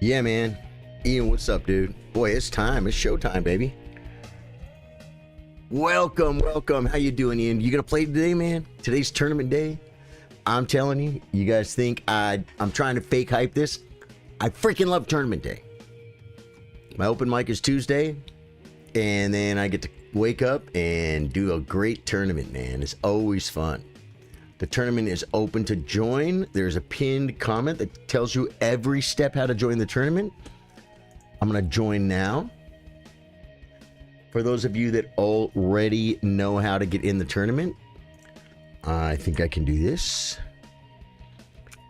Yeah, man. Ian, what's up, dude? Boy, it's time. It's showtime, baby. Welcome. How you doing, Ian? You gonna play today, man? Today's tournament day. I'm telling you, you guys think I'm trying to fake hype this? I freaking love tournament day. My open mic is Tuesday, and then I get to wake up and do a great tournament, man. It's always fun. The tournament is open to join. There's a pinned comment that tells you every step how to join the tournament. I'm going to join now. For those of you that already know how to get in the tournament, I think I can do this.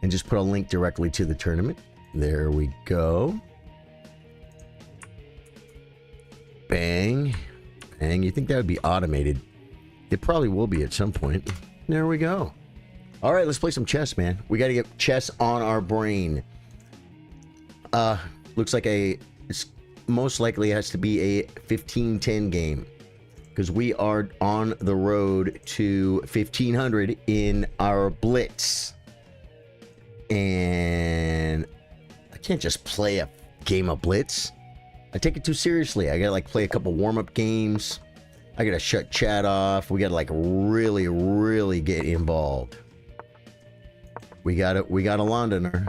And just put a link directly to the tournament. There we go. Bang. Bang. You think that would be automated? It probably will be at some point. There we go. All right, let's play some chess, man. We got to get chess on our brain. Looks like it's most likely has to be a 15-10 game because we are on the road to 1500 in our blitz. And I can't just play a game of blitz. I take it too seriously. I got to like play a couple warm-up games. I got to shut chat off. We got to like really get involved. We got a Londoner.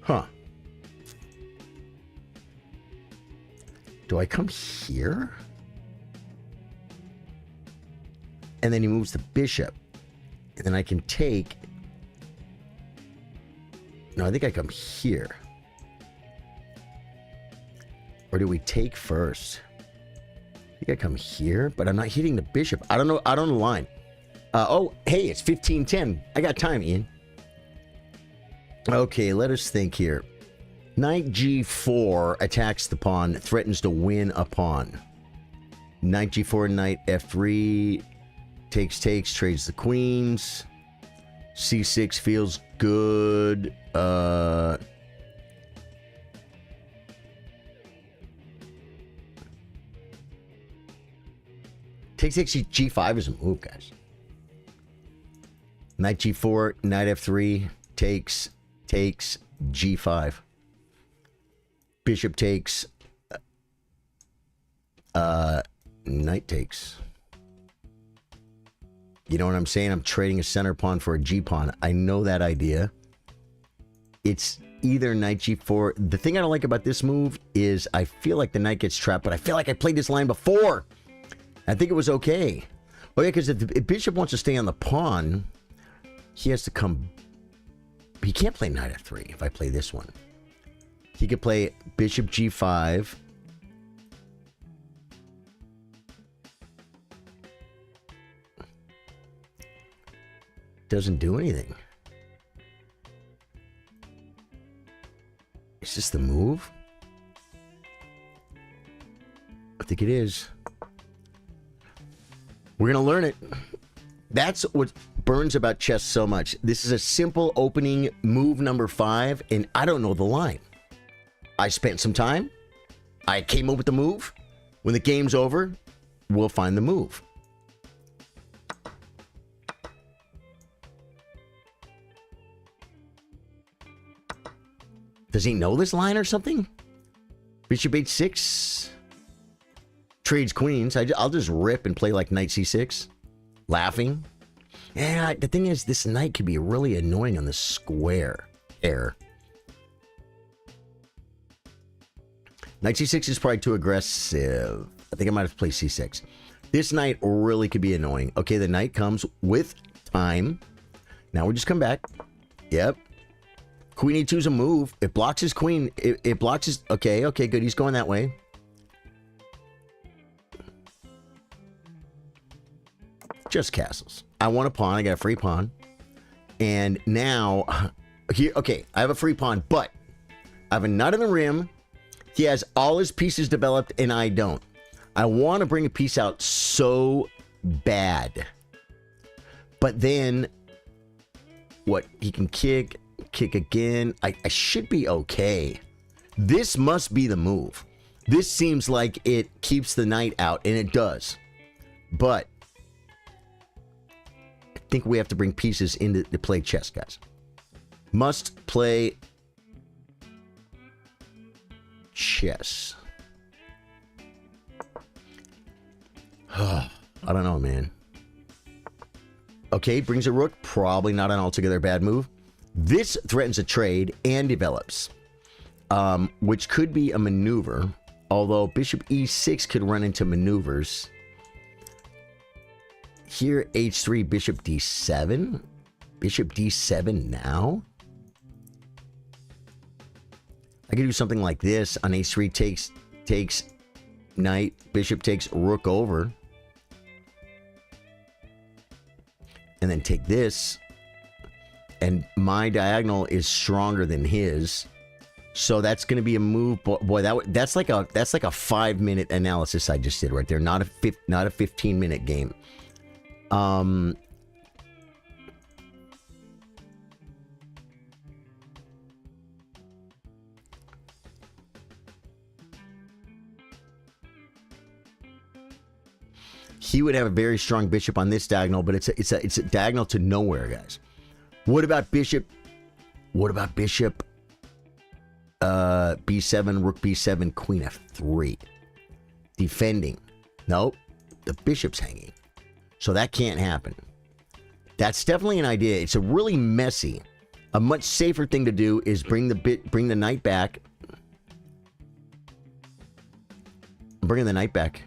Huh. Do I come here? And then he moves the bishop. And then I can take... No, I think I come here. Or do we take first? I think I come here, but I'm not hitting the bishop. I don't know the line. Oh, hey, it's 15-10. I got time, Ian. Okay, let us think here. Knight g4 attacks the pawn, threatens to win a pawn. Knight g4, knight f3, takes, trades the queens. c6 feels good. Takes g5 is a move, guys. Knight g4, knight f3, takes g5. Bishop takes. Knight takes. You know what I'm saying? I'm trading a center pawn for a g pawn. I know that idea. It's either knight g4. The thing I don't like about this move is I feel like the knight gets trapped, but I feel like I played this line before. I think it was okay. Oh yeah, because if the bishop wants to stay on the pawn, he has to come... He can't play knight f3 if I play this one. He could play bishop g5. Doesn't do anything. Is this the move? I think it is. We're going to learn it. That's what burns about chess so much. This is a simple opening move number 5, and I don't know the line. I spent some time. I came up with the move. When the game's over, we'll find the move. Does he know this line or something? Bishop h6. Trades queens. I'll just rip and play like knight c6. Laughing. Yeah, the thing is, this knight could be really annoying on the square. Knight c6 is probably too aggressive. I think I might have to play c6. This knight really could be annoying. Okay, the knight comes with time. Now we just come back. Yep. Queen e2 is a move. It blocks his queen. It blocks his... Okay, good. He's going that way. Just castles. I want a pawn. I got a free pawn. And now... Here, okay, I have a free pawn, but I have a knight on the rim. He has all his pieces developed, and I don't. I want to bring a piece out so bad. But then... What? He can kick again. I should be okay. This must be the move. This seems like it keeps the knight out, and it does. But... think we have to bring pieces into to play chess, guys. Must play chess. I don't know, man. Okay, brings a rook. Probably not an altogether bad move. This threatens a trade and develops, which could be a maneuver. Although bishop e6 could run into maneuvers. Here, h3, bishop d7. Bishop d7 now. I could do something like this. On h3 takes knight. Bishop takes rook over. And then take this. And my diagonal is stronger than his. So that's going to be a move. Boy, that's like a 5-minute analysis I just did right there. Not a 15-minute game. He would have a very strong bishop on this diagonal, but it's a diagonal to nowhere, guys. What about bishop? What about bishop? B7, rook B7, queen F3. Defending. Nope. The bishop's hanging. So that can't happen. That's definitely an idea. It's a really messy. A much safer thing to do is bring the knight back. I'm bringing the knight back.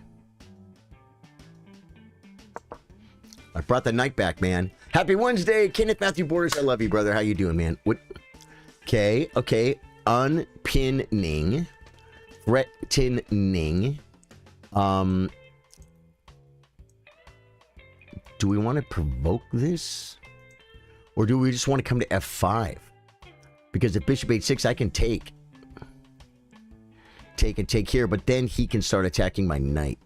I brought the knight back, man. Happy Wednesday, Kenneth Matthew Borders. I love you, brother. How you doing, man? What? Okay. Unpinning. Threatening. Do we want to provoke this? Or do we just want to come to f5? Because if bishop h6, I can take. Take and take here, but then he can start attacking my knight.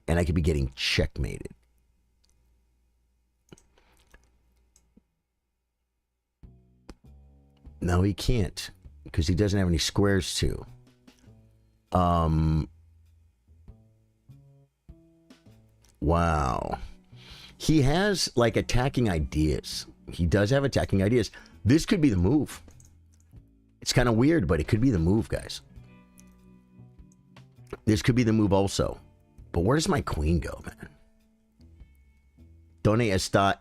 And I could be getting checkmated. No, he can't. Because he doesn't have any squares to. Wow. He has, like, attacking ideas. He does have attacking ideas. This could be the move. It's kind of weird, but it could be the move, guys. This could be the move also. But where does my queen go, man? Donde está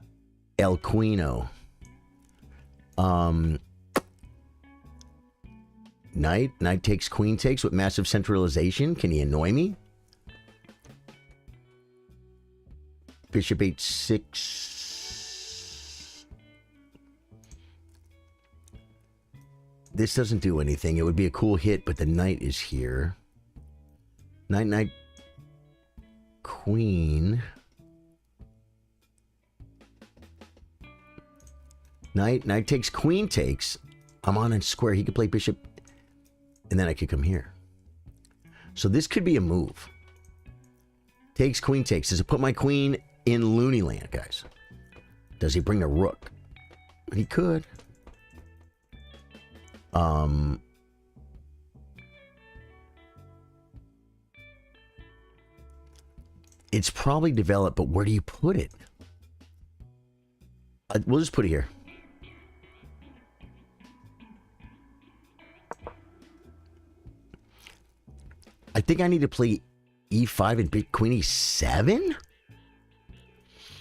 el quino? Knight takes, queen takes with massive centralization. Can he annoy me? Bishop h6. This doesn't do anything. It would be a cool hit, but the knight is here. Knight, queen. Knight takes, queen takes. I'm on a square. He could play bishop, and then I could come here. So this could be a move. Takes, queen takes. Does it put my queen in loony land, guys? Does he bring a rook? He could. It's probably developed, but where do you put it? We'll just put it here. I think I need to play e5 and big queen e7?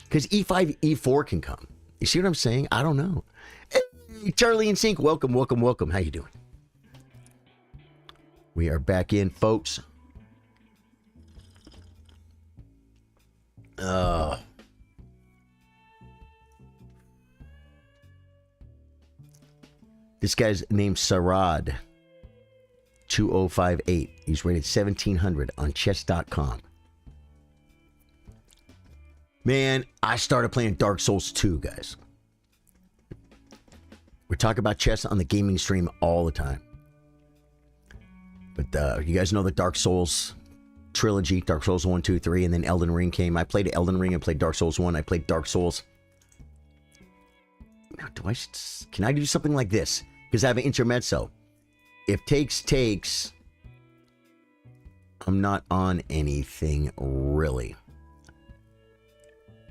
Because e5, e4 can come. You see what I'm saying? I don't know. Hey, Charlie in Sync, welcome. How you doing? We are back in, folks. This guy's named Sarad 2058. He's rated 1700 on chess.com. Man, I started playing Dark Souls 2, guys. We talk about chess on the gaming stream all the time. But you guys know the Dark Souls trilogy, Dark Souls 1, 2, 3, and then Elden Ring came. I played Elden Ring and played Dark Souls 1. I played Dark Souls. Now, can I do something like this? Because I have an intermezzo. If takes, I'm not on anything, really.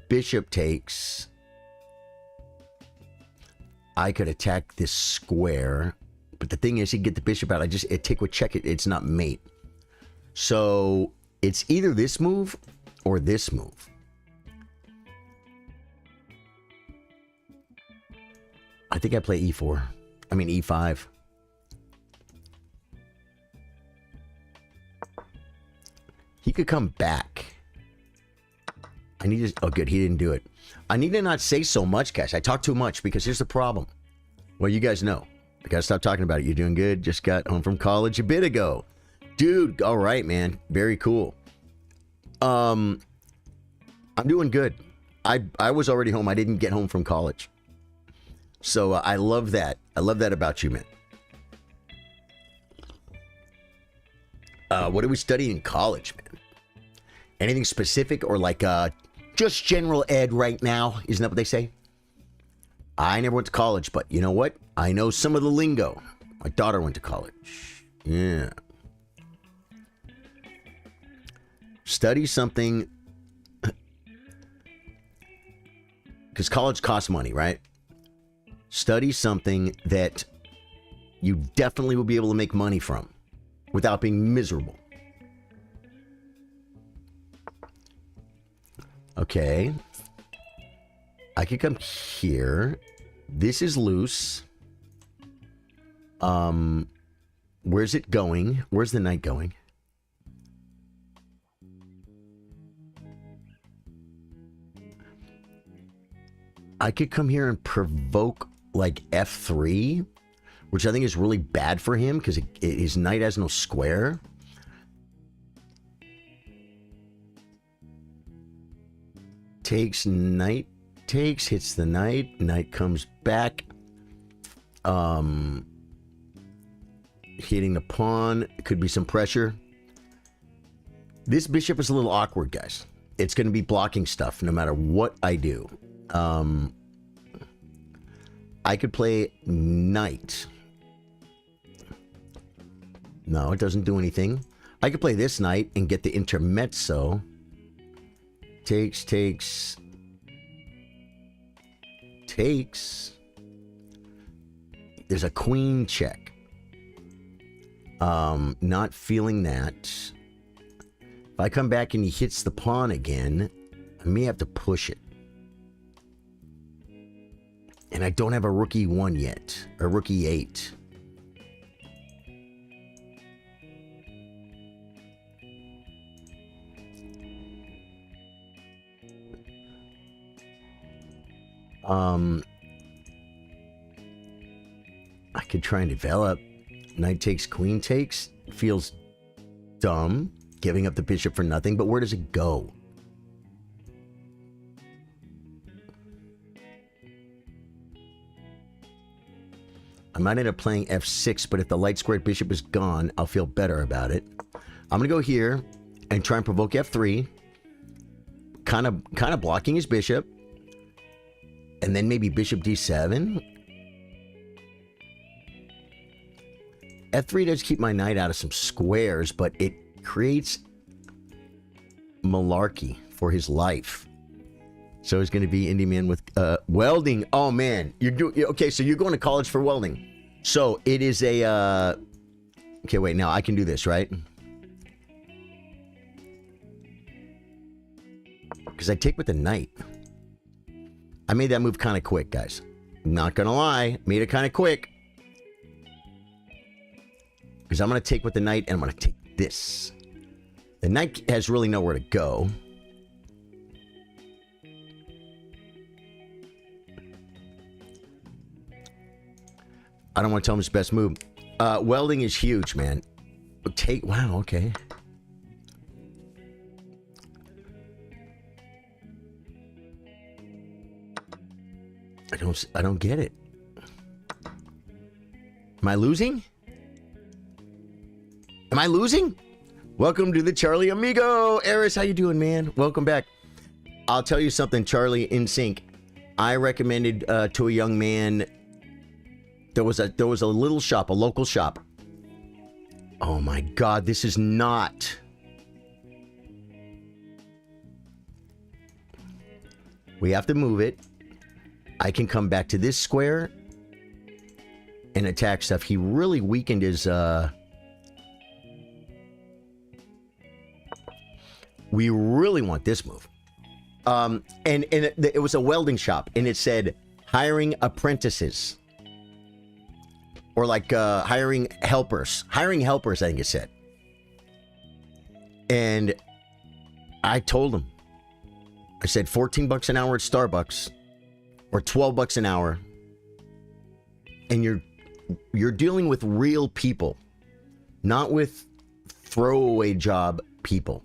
Bishop takes. I could attack this square, but the thing is, he'd get the bishop out. It take would check it. It's not mate. So it's either this move or this move. I think I play e4. I mean e5. He could come back. I need to... Oh, good. He didn't do it. I need to not say so much, guys. I talk too much because here's the problem. Well, you guys know. I gotta stop talking about it. You're doing good. Just got home from college a bit ago. Dude, all right, man. Very cool. I'm doing good. I was already home. I didn't get home from college. So I love that. I love that about you, man. What are we studying in college, man? Anything specific or like just general ed right now? Isn't that what they say? I never went to college, but you know what? I know some of the lingo. My daughter went to college. Yeah. Study something. Because college costs money, right? Study something that you definitely will be able to make money from without being miserable. Okay. I could come here. This is loose. Where's it going? Where's the knight going? I could come here and provoke like f3, which I think is really bad for him because his knight has no square. Takes, knight takes, hits the knight. Knight comes back. Hitting the pawn. It could be some pressure. This bishop is a little awkward, guys. It's going to be blocking stuff no matter what I do. I could play knight. No, it doesn't do anything. I could play this knight and get the intermezzo. Takes, takes. Takes. There's a queen check. Not feeling that. If I come back and he hits the pawn again, I may have to push it. And I don't have a rook e1 yet. Or rook e8. I could try and develop. Knight takes, queen takes. Feels dumb. Giving up the bishop for nothing. But where does it go? I might end up playing f6, but if the light squared bishop is gone, I'll feel better about it. I'm going to go here and try and provoke f3. Kind of blocking his bishop. And then maybe bishop d7. f3 does keep my knight out of some squares, but it creates malarkey for his life. So it's going to be indie man with welding. Oh man, okay. So you're going to college for welding. So it is a. Okay, wait. Now I can do this, right? Because I take with the knight. I made that move kind of quick, guys. Not gonna lie, made it kind of quick. Because I'm gonna take with the knight, and I'm gonna take this. The knight has really nowhere to go. I don't want to tell him his best move. Welding is huge, man. Take, wow, okay. I don't get it. Am I losing? Am I losing? Welcome to the Charlie Amigo. Eris, how you doing, man? Welcome back. I'll tell you something, Charlie in sync. I recommended to a young man. There was a little shop, a local shop. Oh my God, this is not. We have to move it. I can come back to this square and attack stuff. He really weakened his we really want this move. And it was a welding shop, and it said hiring apprentices, or like hiring helpers. Hiring helpers, I think it said. And I told him, I said $14 an hour at Starbucks, or $12 an hour, and you're dealing with real people, not with throwaway job people.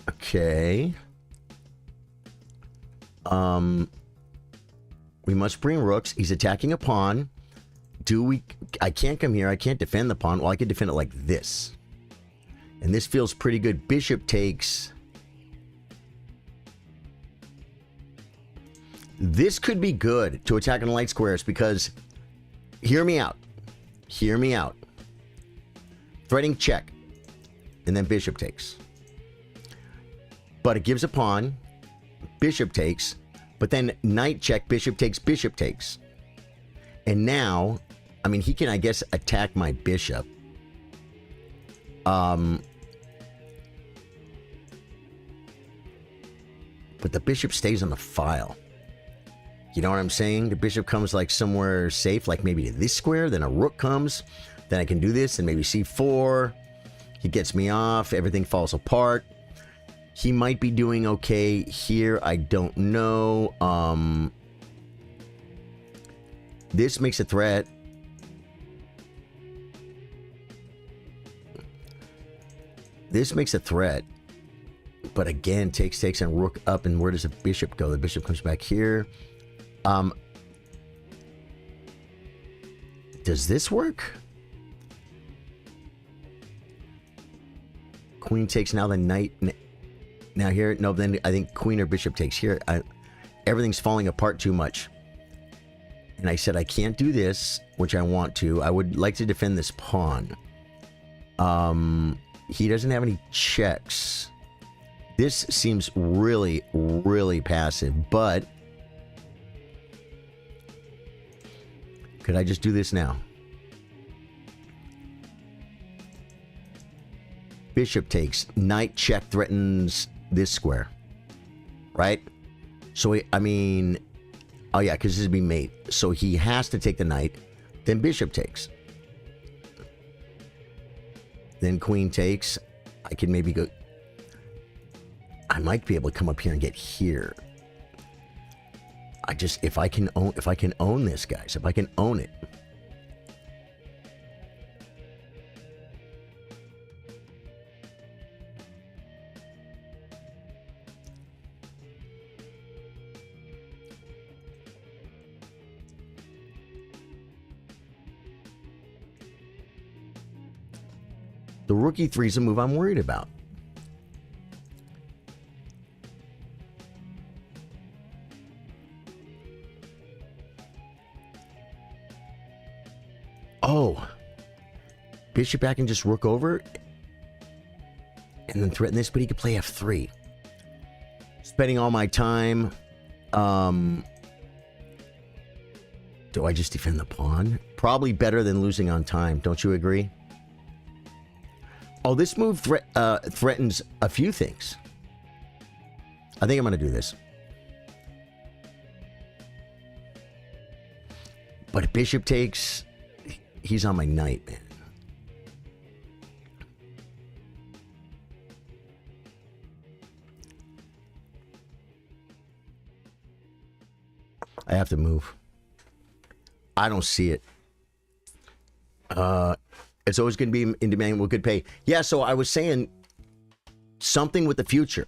Okay. We must bring rooks. He's attacking a pawn. I can't come here. I can't defend the pawn. Well, I can defend it like this. And this feels pretty good. Bishop takes. This could be good to attack on light squares because, hear me out. Hear me out. Threatening check. And then bishop takes. But it gives a pawn. Bishop takes. But then knight check, bishop takes. And now, I mean, he can, I guess, attack my bishop. But the bishop stays on the file. You know what I'm saying? The bishop comes like somewhere safe, like maybe to this square. Then a rook comes. Then I can do this and maybe c4. He gets me off. Everything falls apart. He might be doing okay here. I don't know. This makes a threat. This makes a threat. But again, takes, and rook up. And where does the bishop go? The bishop comes back here. Does this work? Queen takes, now the knight. Now here, no, then I think queen or bishop takes here. Everything's falling apart too much. And I said, I can't do this, which I want to. I would like to defend this pawn. He doesn't have any checks. This seems really, really passive, but could I just do this now? Bishop takes, knight check threatens this square, right? So I mean, oh yeah, because this would be mate. So he has to take the knight, then bishop takes, then queen takes. I can maybe go. I might be able to come up here and get here. If I can own this, guys, if I can own it. The rook e3 is a move I'm worried about. Oh. Bishop back and just rook over. And then threaten this, but he could play f3. Spending all my time. Do I just defend the pawn? Probably better than losing on time. Don't you agree? Oh, this move threatens a few things. I think I'm going to do this. But bishop takes, he's on my knight, man. I have to move. I don't see it. It's always going to be in demand with good pay. Yeah, so I was saying something with the future.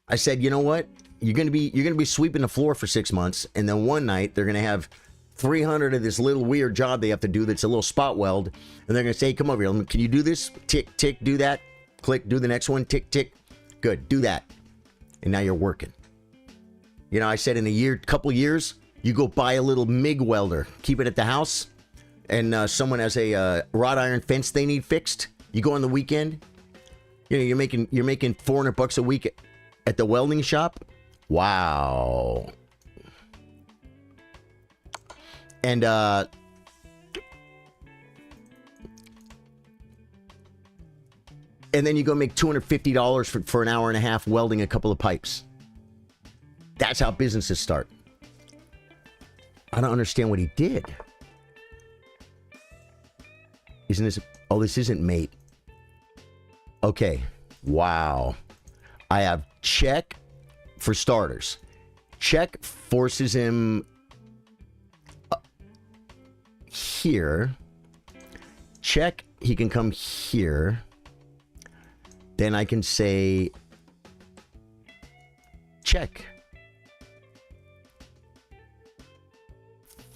I said, you know what? You're going to be sweeping the floor for 6 months, and then one night they're going to have 300 of this little weird job they have to do that's a little spot weld, and they're going to say, come over here. Can you do this? Tick, tick, do that. Click, do the next one. Tick, tick. Good, do that. And now you're working. You know, I said in a couple years, you go buy a little MIG welder, keep it at the house, and someone has a wrought iron fence they need fixed. You go on the weekend. You know, you're making $400 a week at the welding shop. Wow. And then you go make $250 for an hour and a half welding a couple of pipes. That's how businesses start. I don't understand what he did. Isn't this... Oh, this isn't mate. Okay. Wow. I have check for starters. Check forces him here. Check, he can come here. Then I can say check.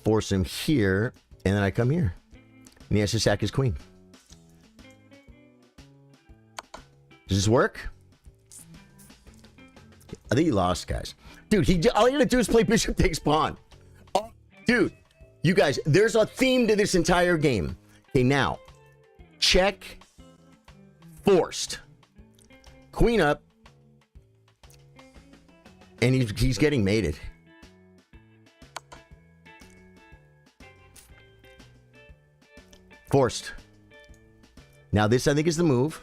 Force him here, and then I come here. And he has to sack his queen. Does this work? I think he lost, guys. Dude, all he had to do is play bishop takes pawn. Oh, dude, you guys, there's a theme to this entire game. Okay, now, check, forced. Queen up. And he's getting mated. Forced. Now this, I think, is the move.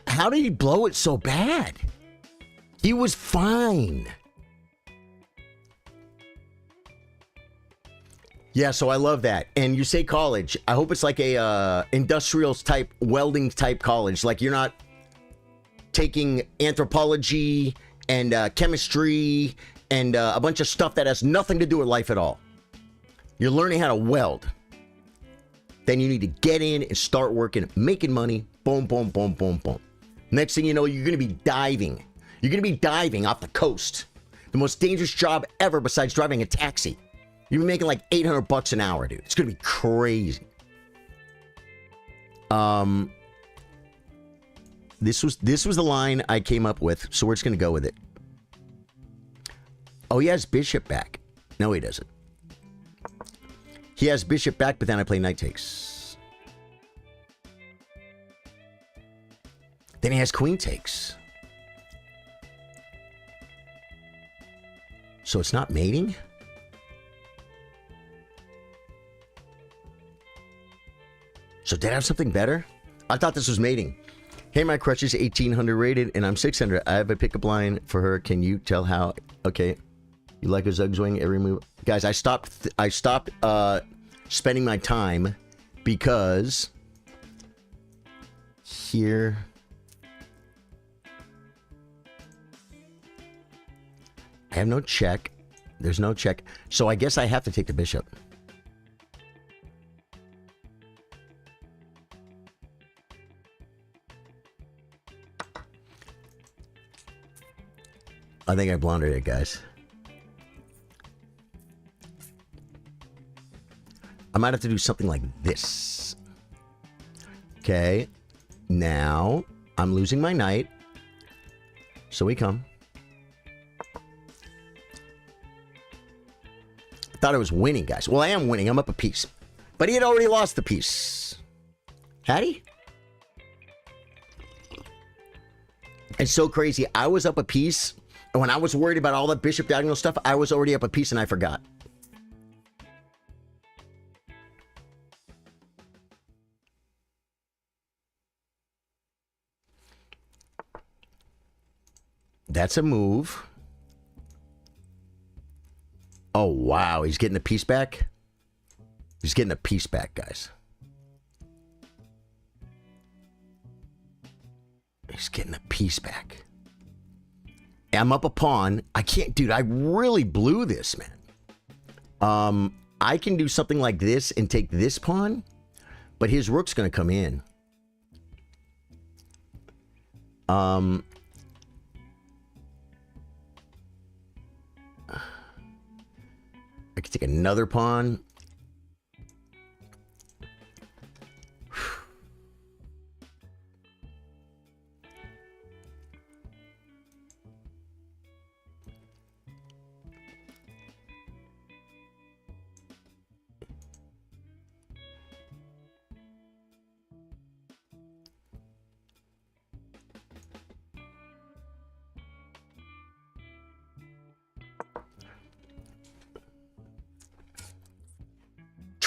How did he blow it so bad? He was fine. Yeah, so I love that. And you say college. I hope it's like a industrials type, welding type college. Like you're not taking anthropology and chemistry and a bunch of stuff that has nothing to do with life at all. You're learning how to weld. Then you need to get in and start working, making money. Boom, boom, boom, boom, boom. Next thing you know, you're going to be diving. You're going to be diving off the coast. The most dangerous job ever besides driving a taxi. You're making like $800 an hour, dude. It's going to be crazy. This was the line I came up with, so we're just going to go with it. Oh, he has bishop back. No, he doesn't. He has bishop back, but then I play knight takes. Then he has queen takes. So it's not mating? So did I have something better? I thought this was mating. Hey, my crush is 1,800 rated, and I'm 600. I have a pickup line for her. Can you tell how? Okay. You like a zugzwing every move? Guys, I stopped spending my time because here... I have no check. There's no check. So I guess I have to take the bishop. I think I blundered it, guys. I might have to do something like this. Okay. Now, I'm losing my knight. So we come. I thought I was winning, guys. Well, I am winning. I'm up a piece. But he had already lost the piece. Had he? It's so crazy. I was up a piece. And when I was worried about all that bishop diagonal stuff, I was already up a piece and I forgot. That's a move. Oh, wow. He's getting a piece back? He's getting a piece back, guys. He's getting a piece back. I'm up a pawn. I can't, dude, I really blew this, man. I can do something like this and take this pawn, but his rook's going to come in. I could take another pawn.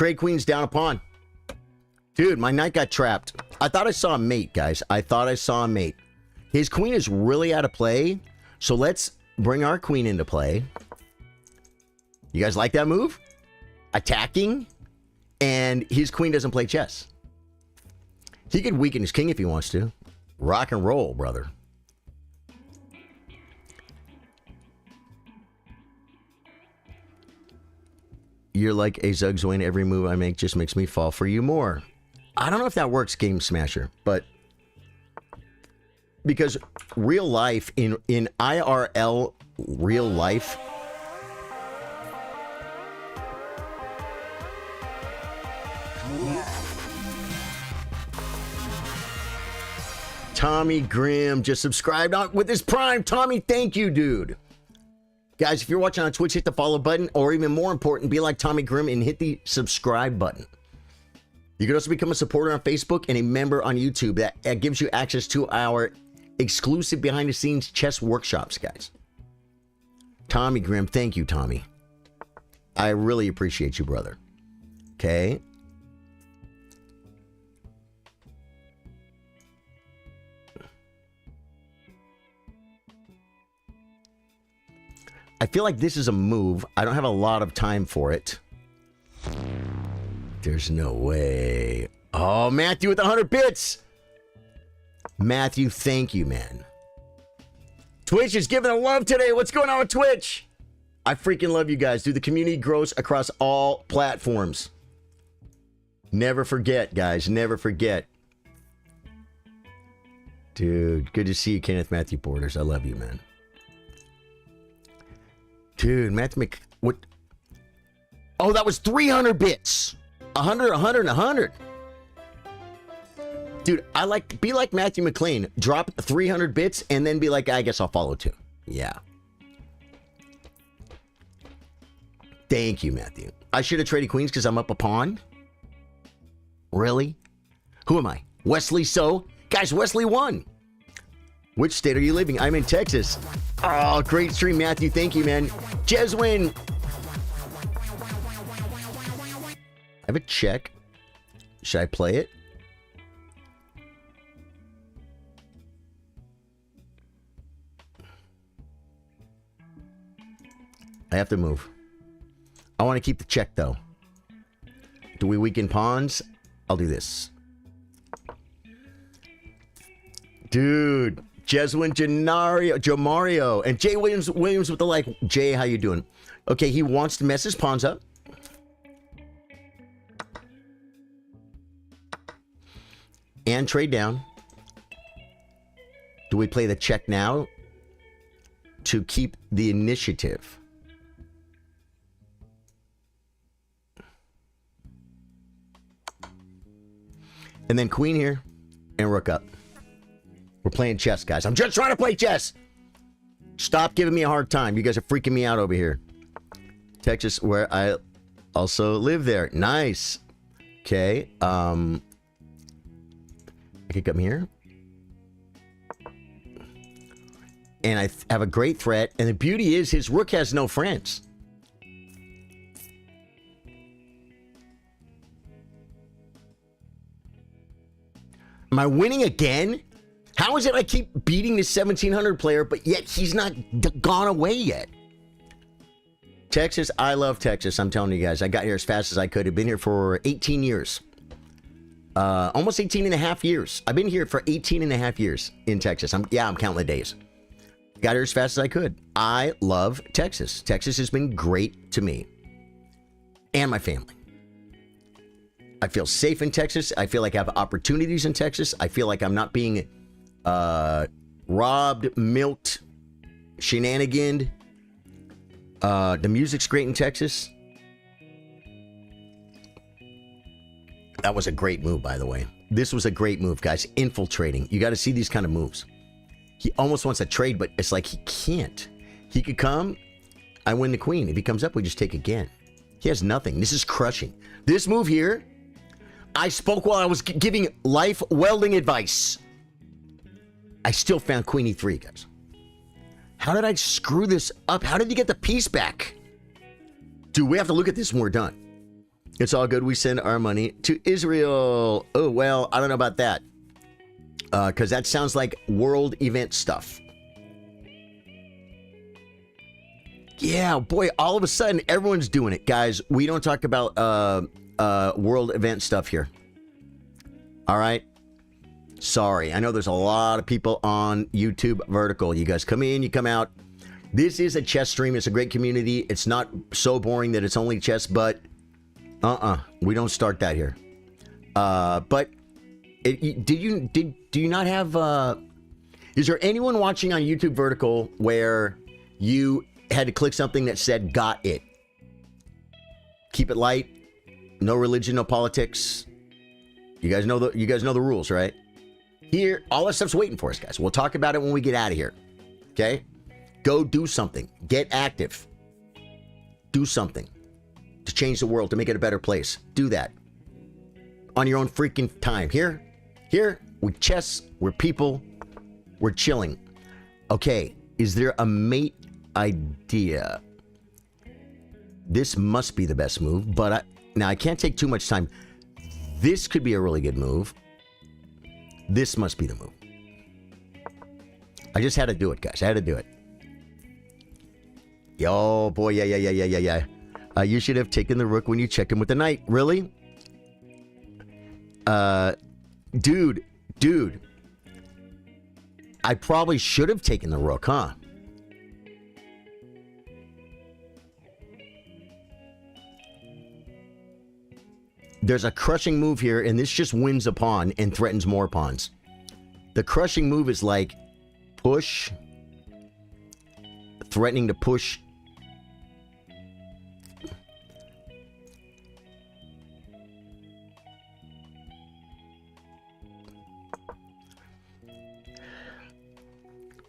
Trade queen's down a pawn. Dude, my knight got trapped. I thought I saw a mate, guys. I thought I saw a mate. His queen is really out of play. So let's bring our queen into play. You guys like that move? Attacking. And his queen doesn't play chess. He could weaken his king if he wants to. Rock and roll, brother. You're like a Zugzwayne. Every move I make just makes me fall for you more. I don't know if that works, Game Smasher, but because real life, in IRL real life, Tommy Grimm just subscribed on with his Prime. Tommy, thank you, dude. Guys, if you're watching on Twitch, hit the follow button, or even more important, be like Tommy Grimm and hit the subscribe button. You can also become a supporter on Facebook and a member on YouTube. That gives you access to our exclusive behind-the-scenes chess workshops, guys. Tommy Grimm, thank you, Tommy. I really appreciate you, brother. Okay. I feel like this is a move. I don't have a lot of time for it. There's no way. Oh, Matthew with 100 bits. Matthew, thank you, man. Twitch is giving a love today. What's going on with Twitch? I freaking love you guys. Dude, the community grows across all platforms. Never forget, guys. Never forget. Dude, good to see you, Kenneth Matthew Borders. I love you, man. Dude, what? Oh, that was 300 bits. 100, 100, 100. Dude, be like Matthew McLean. Drop 300 bits and then be like, I guess I'll follow too. Yeah. Thank you, Matthew. I should have traded queens because I'm up a pawn. Really? Who am I? Wesley So? Guys, Wesley won. Which state are you living? I'm in Texas. Oh, great stream, Matthew. Thank you, man. Jeswin. I have a check. Should I play it? I have to move. I want to keep the check, though. Do we weaken pawns? I'll do this. Dude. Jeswin Jamario, and Jay Williams with the like. Jay, how you doing? Okay, he wants to mess his pawns up. And trade down. Do we play the check now to keep the initiative? And then queen here and rook up. We're playing chess, guys. I'm just trying to play chess. Stop giving me a hard time. You guys are freaking me out over here. Texas, where I also live there. Nice. Okay. I could come here. And I have a great threat. And the beauty is his rook has no friends. Am I winning again? How is it I keep beating this 1700 player, but yet he's not gone away yet? Texas, I love Texas. I'm telling you guys, I got here as fast as I could. I've been here for 18 years. Almost 18 and a half years. I've been here for 18 and a half years in Texas. I'm counting the days. Got here as fast as I could. I love Texas. Texas has been great to me and my family. I feel safe in Texas. I feel like I have opportunities in Texas. I feel like I'm not being robbed, milked, shenaniganed. The music's great in Texas. That was a great move, by the way. This was a great move, guys. Infiltrating. You got to see these kind of moves. He almost wants a trade, but it's like he can't. He could come. I win the queen. If he comes up, we just take again. He has nothing. This is crushing. This move here, I spoke while I was giving life welding advice. I still found queen e3, guys. How did I screw this up? How did you get the piece back? Dude, we have to look at this when we're done. It's all good. We send our money to Israel. Oh, well, I don't know about that. Because that sounds like world event stuff. Yeah, boy, all of a sudden, everyone's doing it. Guys, we don't talk about world event stuff here. All right? Sorry. I know there's a lot of people on YouTube Vertical. You guys come in, you come out. This is a chess stream. It's a great community. It's not so boring that it's only chess, but we don't start that here. But do you not have is there anyone watching on YouTube Vertical where you had to click something that said got it? Keep it light, no religion, no politics. You guys know the rules, right? Here, all that stuff's waiting for us, guys. We'll talk about it when we get out of here. Okay? Go do something. Get active. Do something to change the world, to make it a better place. Do that on your own freaking time. Here, we chess, we're people, we're chilling. Okay, is there a mate idea? This must be the best move, but now I can't take too much time. This could be a really good move. This must be the move. I just had to do it, guys. I had to do it. Yo, boy, yeah. You should have taken the rook when you checked him with the knight. Really? Dude. I probably should have taken the rook, huh? There's a crushing move here, and this just wins a pawn and threatens more pawns. The crushing move is like push, threatening to push.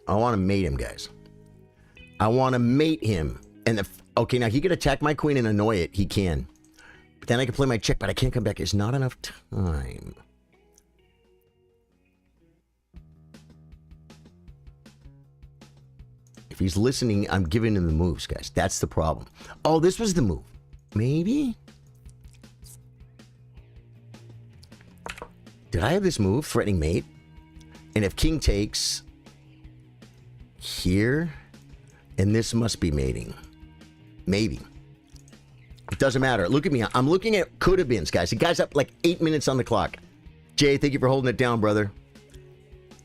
I want to mate him, guys. I want to mate him. And okay, now he could attack my queen and annoy it. He can. But then I can play my check, but I can't come back. It's not enough time. If he's listening, I'm giving him the moves, guys. That's the problem. Oh, this was the move. Maybe? Did I have this move, threatening mate? And if king takes here, and this must be mating. Maybe. It doesn't matter. Look at me. I'm looking at could have beens, guys. The guy's up like 8 minutes on the clock. Jay, thank you for holding it down, brother.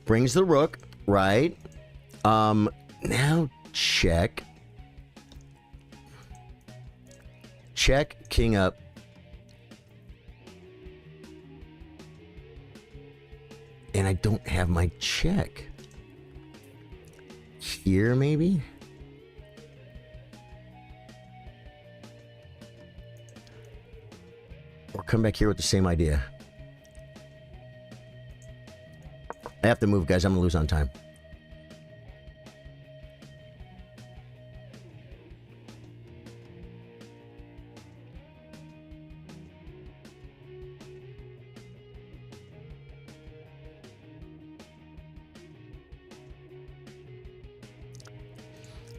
Brings the rook, right? Now check. Check, king up. And I don't have my check. Here, maybe? Or come back here with the same idea. I have to move, guys. I'm going to lose on time.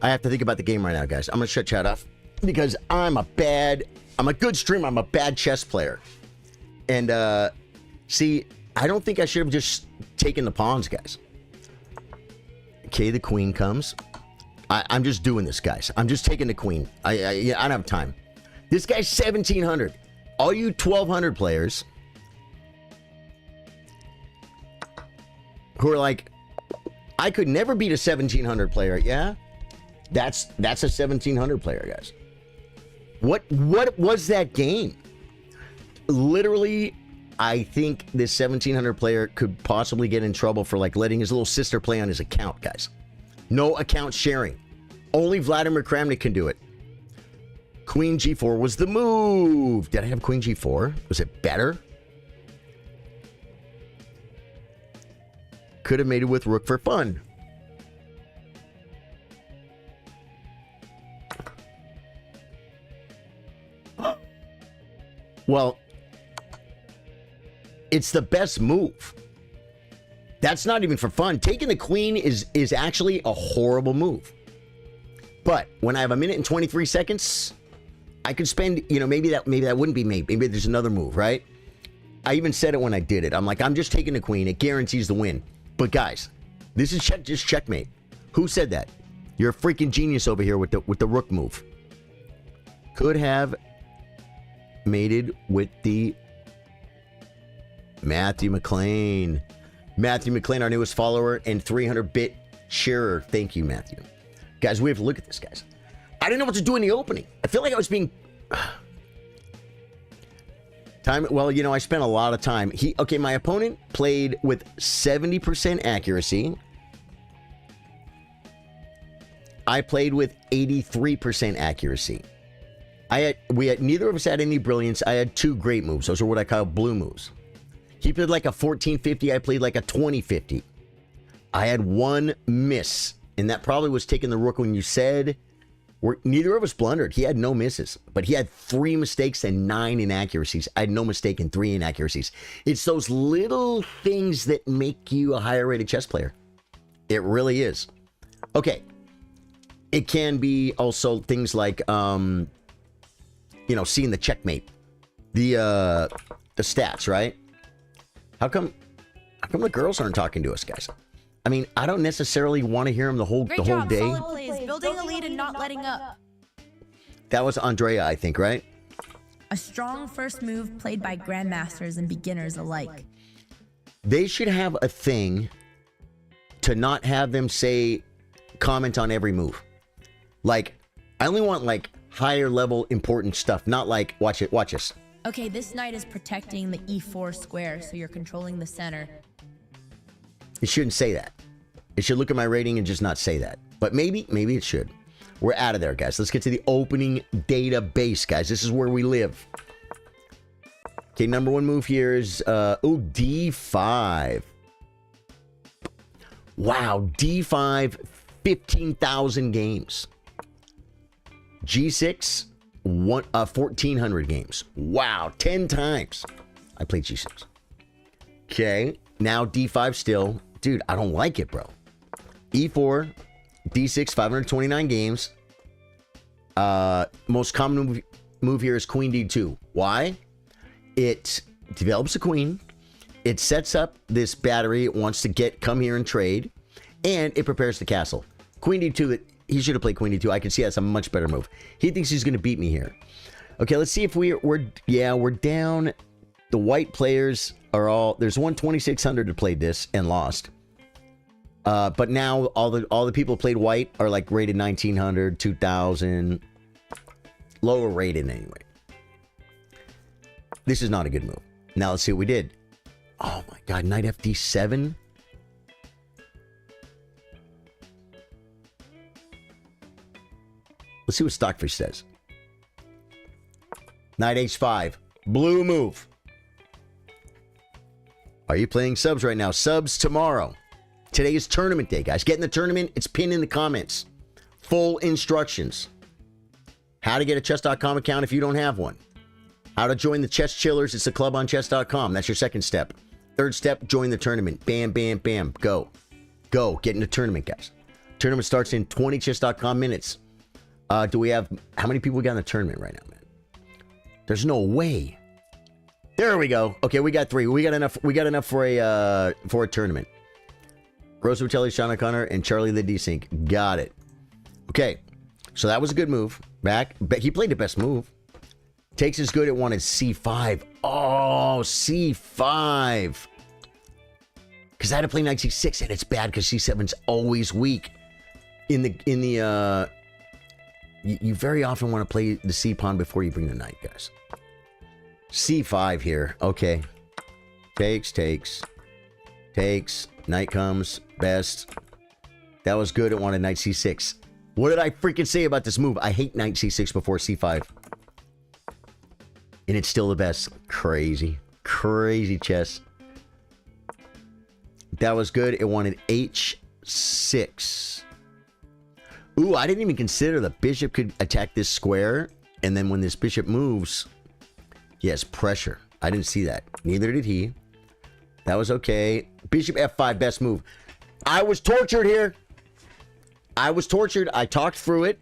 I have to think about the game right now, guys. I'm going to shut chat off because I'm a good streamer. I'm a bad chess player. And, see, I don't think I should have just taken the pawns, guys. Okay, the queen comes. I'm just doing this, guys. I'm just taking the queen. I don't have time. This guy's 1,700. All you 1,200 players who are like, I could never beat a 1,700 player. Yeah? That's a 1,700 player, guys. What was that game? Literally, I think this 1,700 player could possibly get in trouble for like letting his little sister play on his account, guys. No account sharing. Only Vladimir Kramnik can do it. Queen G4 was the move. Did I have Queen G4? Was it better? Could have made it with Rook for fun. Well, it's the best move. That's not even for fun. Taking the queen is actually a horrible move. But when I have 1 minute and 23 seconds, I could spend, maybe that wouldn't be me. Maybe there's another move, right? I even said it when I did it. I'm like, I'm just taking the queen. It guarantees the win. But guys, this is just checkmate. Who said that? You're a freaking genius over here with the rook move. Could have mated with the Matthew McLean. Matthew McLean, our newest follower and 300-bit sharer. Thank you, Matthew. Guys, we have to look at this, guys. I didn't know what to do in the opening. I feel like I was being... Well, I spent a lot of time. My opponent played with 70% accuracy. I played with 83% accuracy. Neither of us had any brilliance. I had 2 great moves. Those are what I call blue moves. He played like a 1450. I played like a 2050. I had 1 miss, and that probably was taking the rook when you said... Neither of us blundered. He had no misses, but he had 3 mistakes and 9 inaccuracies. I had no mistake and 3 inaccuracies. It's those little things that make you a higher rated chess player. It really is. Okay. It can be also things like, seeing the checkmate, the stats, right? How come the girls aren't talking to us, guys? I mean, I don't necessarily want to hear them the whole day. Solid plays, building a lead and not letting up. That was Andrea, I think, right? A strong first move played by grandmasters and beginners alike. They should have a thing to not have them comment on every move. Like, I only want higher level important stuff, not like watch this. Okay, this knight is protecting the e4 square, so you're controlling the center. It shouldn't say that. It should look at my rating and just not say that. But maybe it should. We're out of there, guys. Let's get to the opening database, guys. This is where we live. Okay, number 1 move here is, D5. Wow, D5, 15,000 games. G6, 1,400 games. Wow, 10 times. I played G6. Okay, now D5 still. Dude, I don't like it, bro. E4, D6, 529 games. Most common move here is Queen D2. Why? It develops a queen. It sets up this battery it wants to come here and trade. And it prepares the castle. Queen D2, he should have played Queen D2. I can see that's a much better move. He thinks he's going to beat me here. Okay, let's see if we're down. The white players are all... There's 2,600 that played this and lost. But now all the people who played white are rated 1,900, 2,000. Lower rated anyway. This is not a good move. Now let's see what we did. Oh my god, knight FD7. Let's see what Stockfish says. Knight H5. Blue move. Are you playing subs right now? Subs tomorrow. Today is tournament day, guys. Get in the tournament. It's pinned in the comments. Full instructions. How to get a chess.com account if you don't have one. How to join the Chess Chillers. It's a club on chess.com. That's your second step. Third step, join the tournament. Bam, bam, bam. Go. Go. Get in the tournament, guys. Tournament starts in 20 chess.com minutes. Do we have... How many people we got in the tournament right now, man? There's no way. There we go. Okay, we got 3. We got enough for a tournament. Rose Vitelli, Sean O'Connor, and Charlie the Desync. Got it. Okay, so that was a good move. He played the best move. Takes is good. It wanted C5. Oh, C5. Because I had to play knight C6, and it's bad because C7's always weak. You very often want to play the C pawn before you bring the knight, guys. C5 here. Okay. Takes. Knight comes. Best. That was good. It wanted knight C6. What did I freaking say about this move? I hate knight C6 before C5. And it's still the best. Crazy. Crazy chess. That was good. It wanted H6. Ooh, I didn't even consider the bishop could attack this square. And then when this bishop moves, he has pressure. I didn't see that. Neither did he. That was okay. Bishop F5, best move. I was tortured here. I was tortured. I talked through it.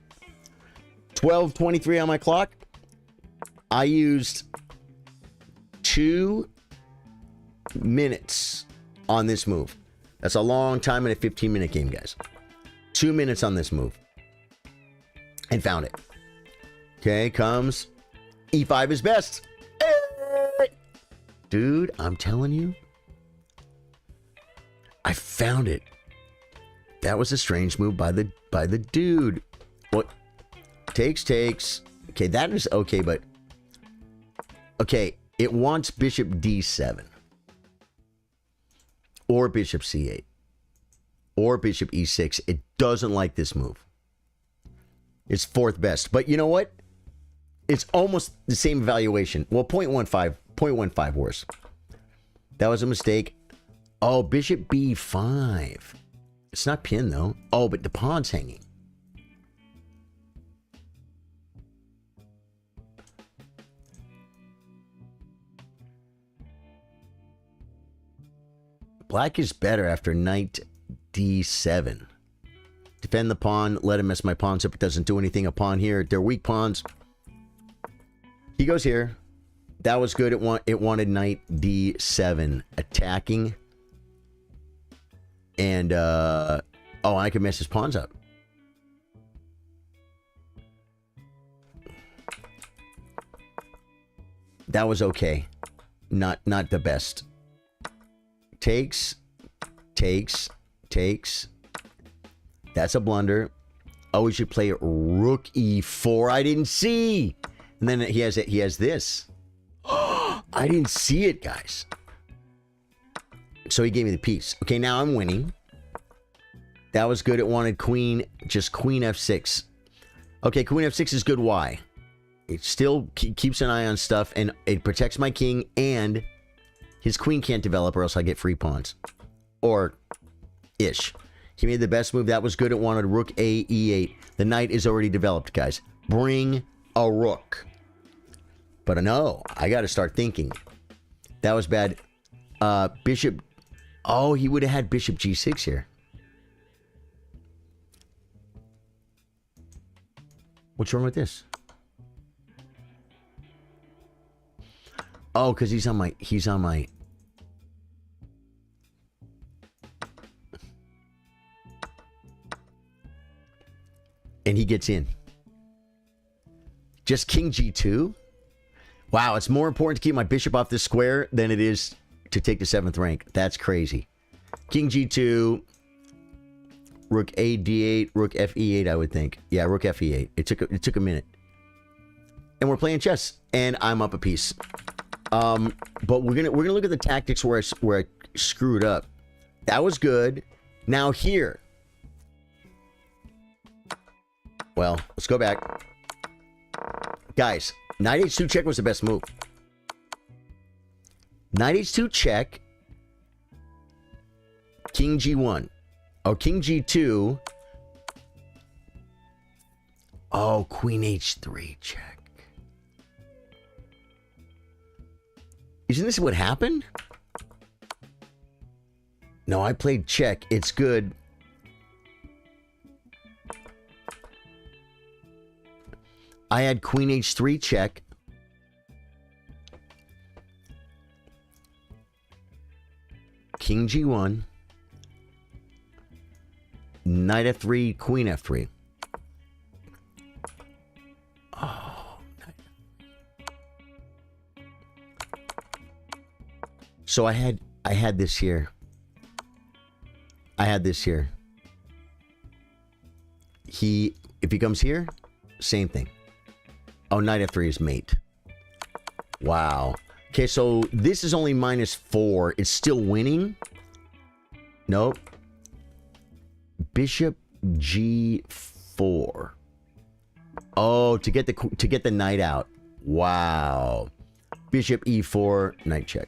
12:23 on my clock. I used 2 minutes on this move. That's a long time in a 15-minute game, guys. 2 minutes on this move. And found it. Okay, comes. E5 is best. Dude, I'm telling you. I found it. That was a strange move by the dude. What? Takes. Okay, that is okay, but... Okay, it wants bishop d7. Or bishop c8. Or bishop e6. It doesn't like this move. It's 4th best. But you know what? It's almost the same evaluation. Well, 0.15 worse. That was a mistake. Oh, bishop b5. It's not pinned, though. Oh, but the pawn's hanging. Black is better after knight d7. Defend the pawn. Let him mess my pawns up. It doesn't do anything. A pawn here. They're weak pawns. He goes here. That was good. It wanted knight d7 attacking. And, oh, I can mess his pawns up. That was okay. Not the best. Takes. That's a blunder. Oh, we should play rook e4. I didn't see. And then he has this. I didn't see it, guys. So he gave me the piece. Okay, now I'm winning. That was good. It wanted queen, just queen f6. Okay, queen f6 is good. Why? It still keeps an eye on stuff, and it protects my king, and his queen can't develop, or else I get free pawns. Or ish. He made the best move. That was good. It wanted rook a e8. The knight is already developed, guys. Bring a rook. But no, I got to start thinking. That was bad. Bishop. Oh, he would have had bishop g6 here. What's wrong with this? Oh, because he's on my... And he gets in. Just king g2? Wow, it's more important to keep my bishop off this square than it is to take the 7th rank. That's crazy. King g2, rook a d8, rook f e8, I would think. Yeah, rook f e8. It took a minute. And we're playing chess, and I'm up a piece. But we're gonna look at the tactics where I screwed up. That was good. Now here. Well, let's go back. Guys, knight h2 check was the best move. Knight h2 check. King g1. Oh, king g2. Oh, queen h3 check. Isn't this what happened? No, I played check. It's good. I had queen h3 check. King g1. Knight f3, queen f3. Oh. So I had this here. I had this here. If he comes here, same thing. Oh, knight f3 is mate. Wow. Okay, so this is only -4. It's still winning. Nope. Bishop g4. Oh, to get the knight out. Wow. Bishop e4, knight check.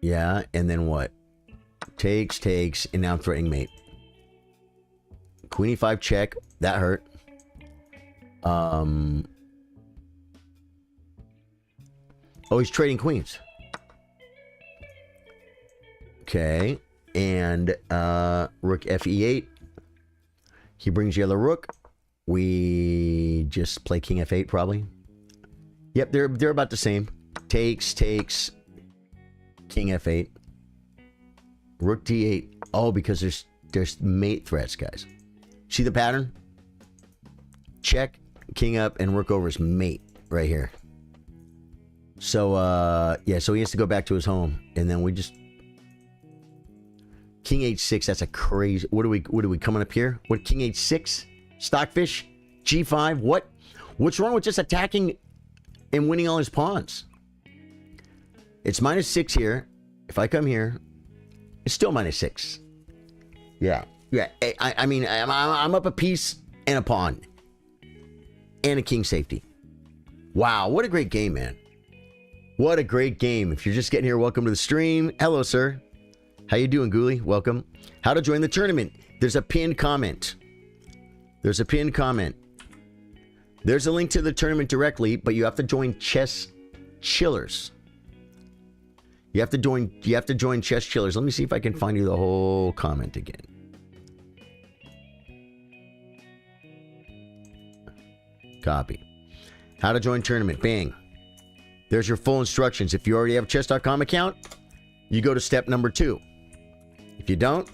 Yeah, and then what? Takes, and now I'm threatening mate. Queen e5 check. That hurt. Oh, he's trading queens. Okay. And rook f e8. He brings you the rook. We just play king f8 probably. Yep, they're about the same. Takes, king f8. Rook d8. Oh, because there's mate threats, guys. See the pattern? Check, king up, and rook over is mate right here. So, yeah, so he has to go back to his home. And then we just... King h6, that's a crazy... What are we coming up here? What, king h6? Stockfish? g5? What? What's wrong with just attacking and winning all his pawns? It's -6 here. If I come here, it's still -6. Yeah. Yeah. I mean, I'm up a piece and a pawn. And a king safety. Wow, what a great game, man. What a great game. If you're just getting here, welcome to the stream. Hello, sir. How you doing, Ghoulie? Welcome. How to join the tournament. There's a pinned comment. There's a pinned comment. There's a link to the tournament directly, but you have to join Chess Chillers. You have to join Chess Chillers. Let me see if I can find you the whole comment again. Copy. How to join tournament. Bang. There's your full instructions. If you already have a chess.com account, you go to step number 2. If you don't,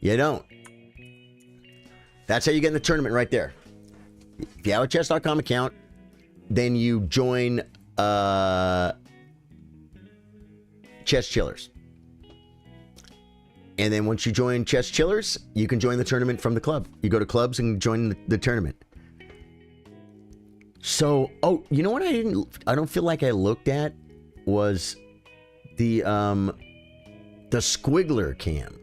you don't. That's how you get in the tournament right there. If you have a chess.com account, then you join Chess Chillers. And then once you join Chess Chillers, you can join the tournament from the club. You go to clubs and join the tournament. So, oh, you know what I don't feel like I looked at was the Squiggler cam.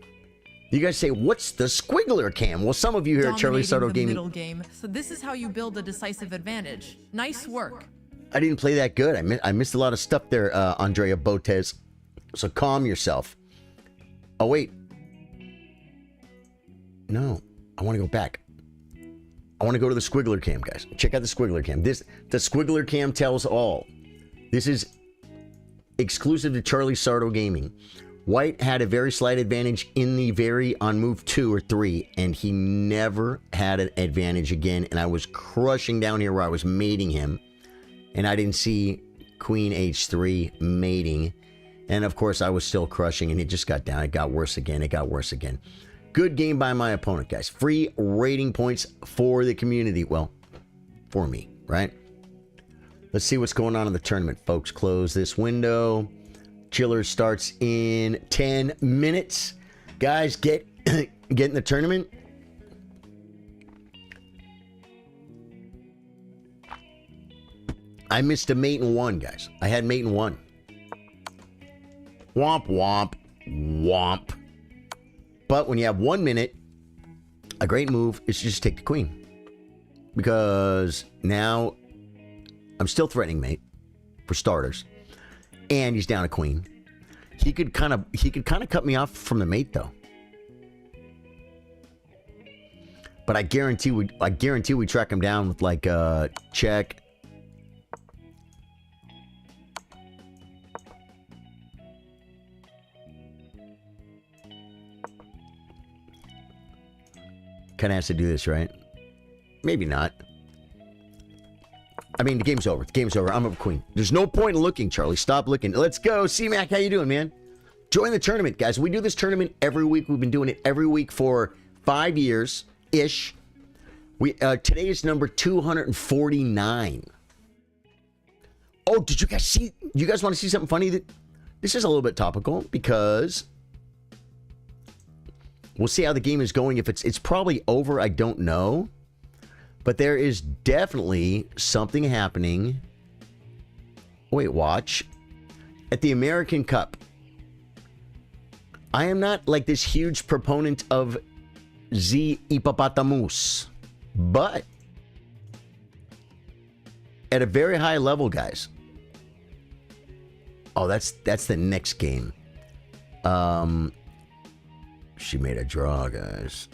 You guys say, what's the Squiggler cam? Well, some of you here at Charlie Sardo Gaming... middle game. So this is how you build a decisive advantage. Nice work. I didn't play that good. I missed a lot of stuff there, Andrea Botez. So calm yourself. Oh, wait. No, I want to go back. I want to go to the Squiggler cam, guys. Check out the Squiggler cam. The Squiggler cam tells all. This is exclusive to Charlie Sardo Gaming. White had a very slight advantage on move 2 or 3, and he never had an advantage again. And I was crushing down here where I was mating him, and I didn't see queen h3 mating. And of course, I was still crushing, and it just got down. It got worse again. It got worse again. Good game by my opponent, guys. Free rating points for the community. Well, for me, right? Let's see what's going on in the tournament, folks. Close this window. Chiller starts in 10 minutes. Guys, get in the tournament. I missed a mate in 1, guys. I had mate in 1. Womp, womp, womp. But when you have 1 minute, a great move is to just take the queen. Because now I'm still threatening mate, for starters. And he's down a queen. He could kind of cut me off from the mate though. But I guarantee we track him down with like check. Kind of has to do this, right? Maybe not. I mean, the game's over. The game's over. I'm up queen. There's no point in looking, Charlie. Stop looking. Let's go. C-Mac, how you doing, man? Join the tournament, guys. We do this tournament every week. We've been doing it every week for 5 years-ish. Today is number 249. Oh, did you guys see? You guys want to see something funny? This is a little bit topical because we'll see how the game is going. If it's probably over, I don't know. But there is definitely something happening. Wait, watch. At the American Cup. I am not like this huge proponent of Z Hippopotamus. But at a very high level, guys. Oh, that's the next game. She made a draw, guys.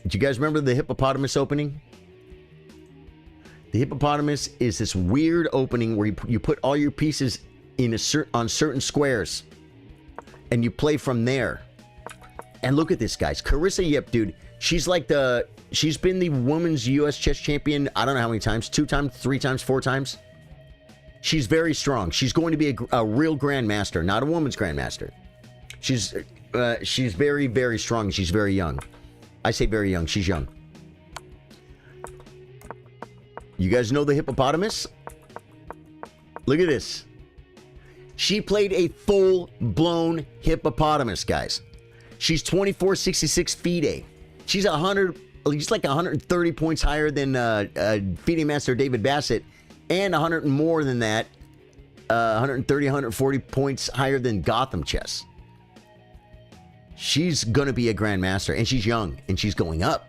Do you guys remember the hippopotamus opening? The hippopotamus is this weird opening where you put all your pieces in on certain squares, and you play from there. And look at this, guys. Carissa Yip, dude. She's been the women's U.S. chess champion, I don't know how many times, 2 times, 3 times, 4 times. She's very strong. She's going to be a real grandmaster, not a woman's grandmaster. She's very, very strong. She's very young. I say very young. She's young. You guys know the hippopotamus? Look at this. She played a full-blown hippopotamus, guys. She's 2466 FIDE. She's like 130 points higher than FIDE master David Bassett, and 100 more than that, 130, 140 points higher than Gotham Chess. She's going to be a grandmaster, and she's young, and she's going up.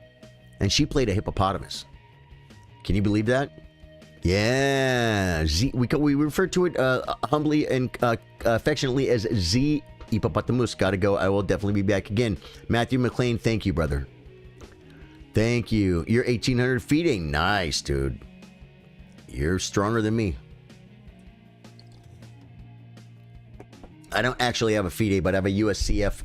And she played a hippopotamus. Can you believe that? Yeah. We refer to it humbly and affectionately as Z Hippopotamus. Gotta go. I will definitely be back again. Matthew McLean, thank you, brother. Thank you. You're 1800 feeding. Nice, dude. You're stronger than me. I don't actually have a FIDE, but I have a USCF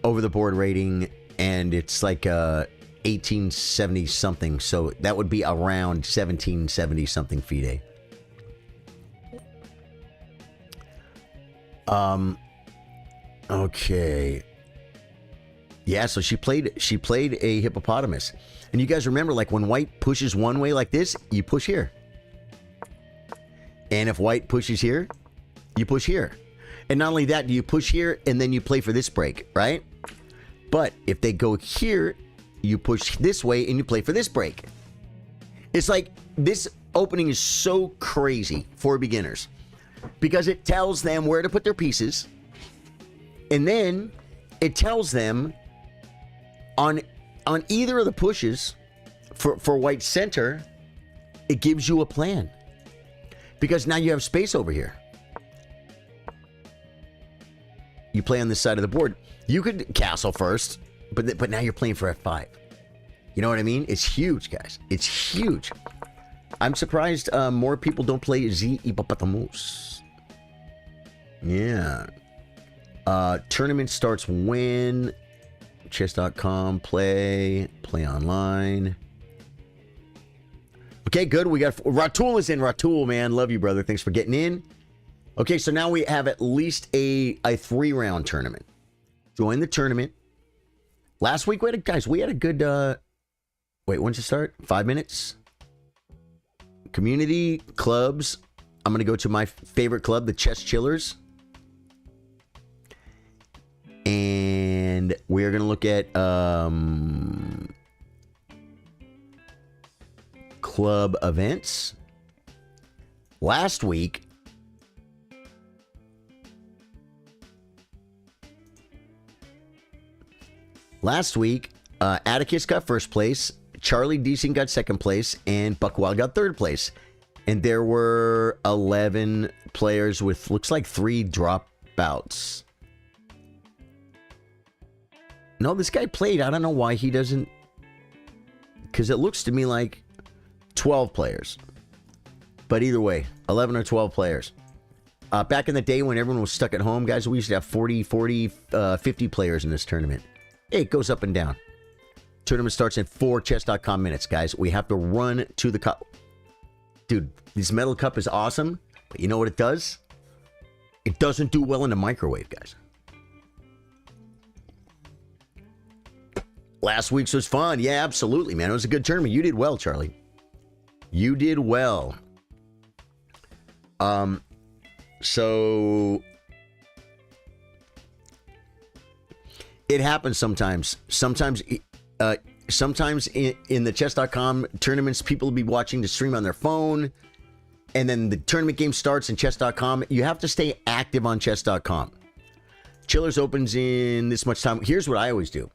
over the board rating, and it's like 1870 something, so that would be around 1770 something FIDE. Okay. Yeah, so she played a hippopotamus. And you guys remember, like, when white pushes one way like this, you push here. And if white pushes here, you push here. And not only that, do you push here and then you play for this break, right? But if they go here, you push this way and you play for this break. It's like, this opening is so crazy for beginners because it tells them where to put their pieces, and then it tells them on either of the pushes for white center, it gives you a plan because now you have space over here. You play on this side of the board. You could castle first, but now you're playing for F5. You know what I mean? It's huge, guys. It's huge. I'm surprised more people don't play Z Hippopotamus. Yeah. Tournament starts when? Chess.com, play online. Okay, good. We got Ratul is in. Ratul, man. Love you, brother. Thanks for getting in. Okay, so now we have at least a 3-round tournament. Join the tournament. Last week, we had a good, wait, when's it start? 5 minutes? Community, clubs. I'm going to go to my favorite club, the Chess Chillers. And we're going to look at club events. Last week, Atticus got first place, Charlie Deasing got second place, and Buckwild got third place. And there were 11 players with, looks like 3 dropouts. No, this guy played. I don't know why he doesn't, because it looks to me like 12 players. But either way, 11 or 12 players. Back in the day when everyone was stuck at home, guys, we used to have 40, 50 players in this tournament. It goes up and down. Tournament starts in 4 chess.com minutes, guys. We have to run to the cup. Dude, this metal cup is awesome, but you know what it does? It doesn't do well in the microwave, guys. Last week's was fun. Yeah, absolutely, man. It was a good tournament. You did well, Charlie. You did well. So it happens sometimes. Sometimes in the chess.com tournaments, people will be watching the stream on their phone, and then the tournament game starts in chess.com. You have to stay active on chess.com. Chillers opens in this much time. Here's what I always do.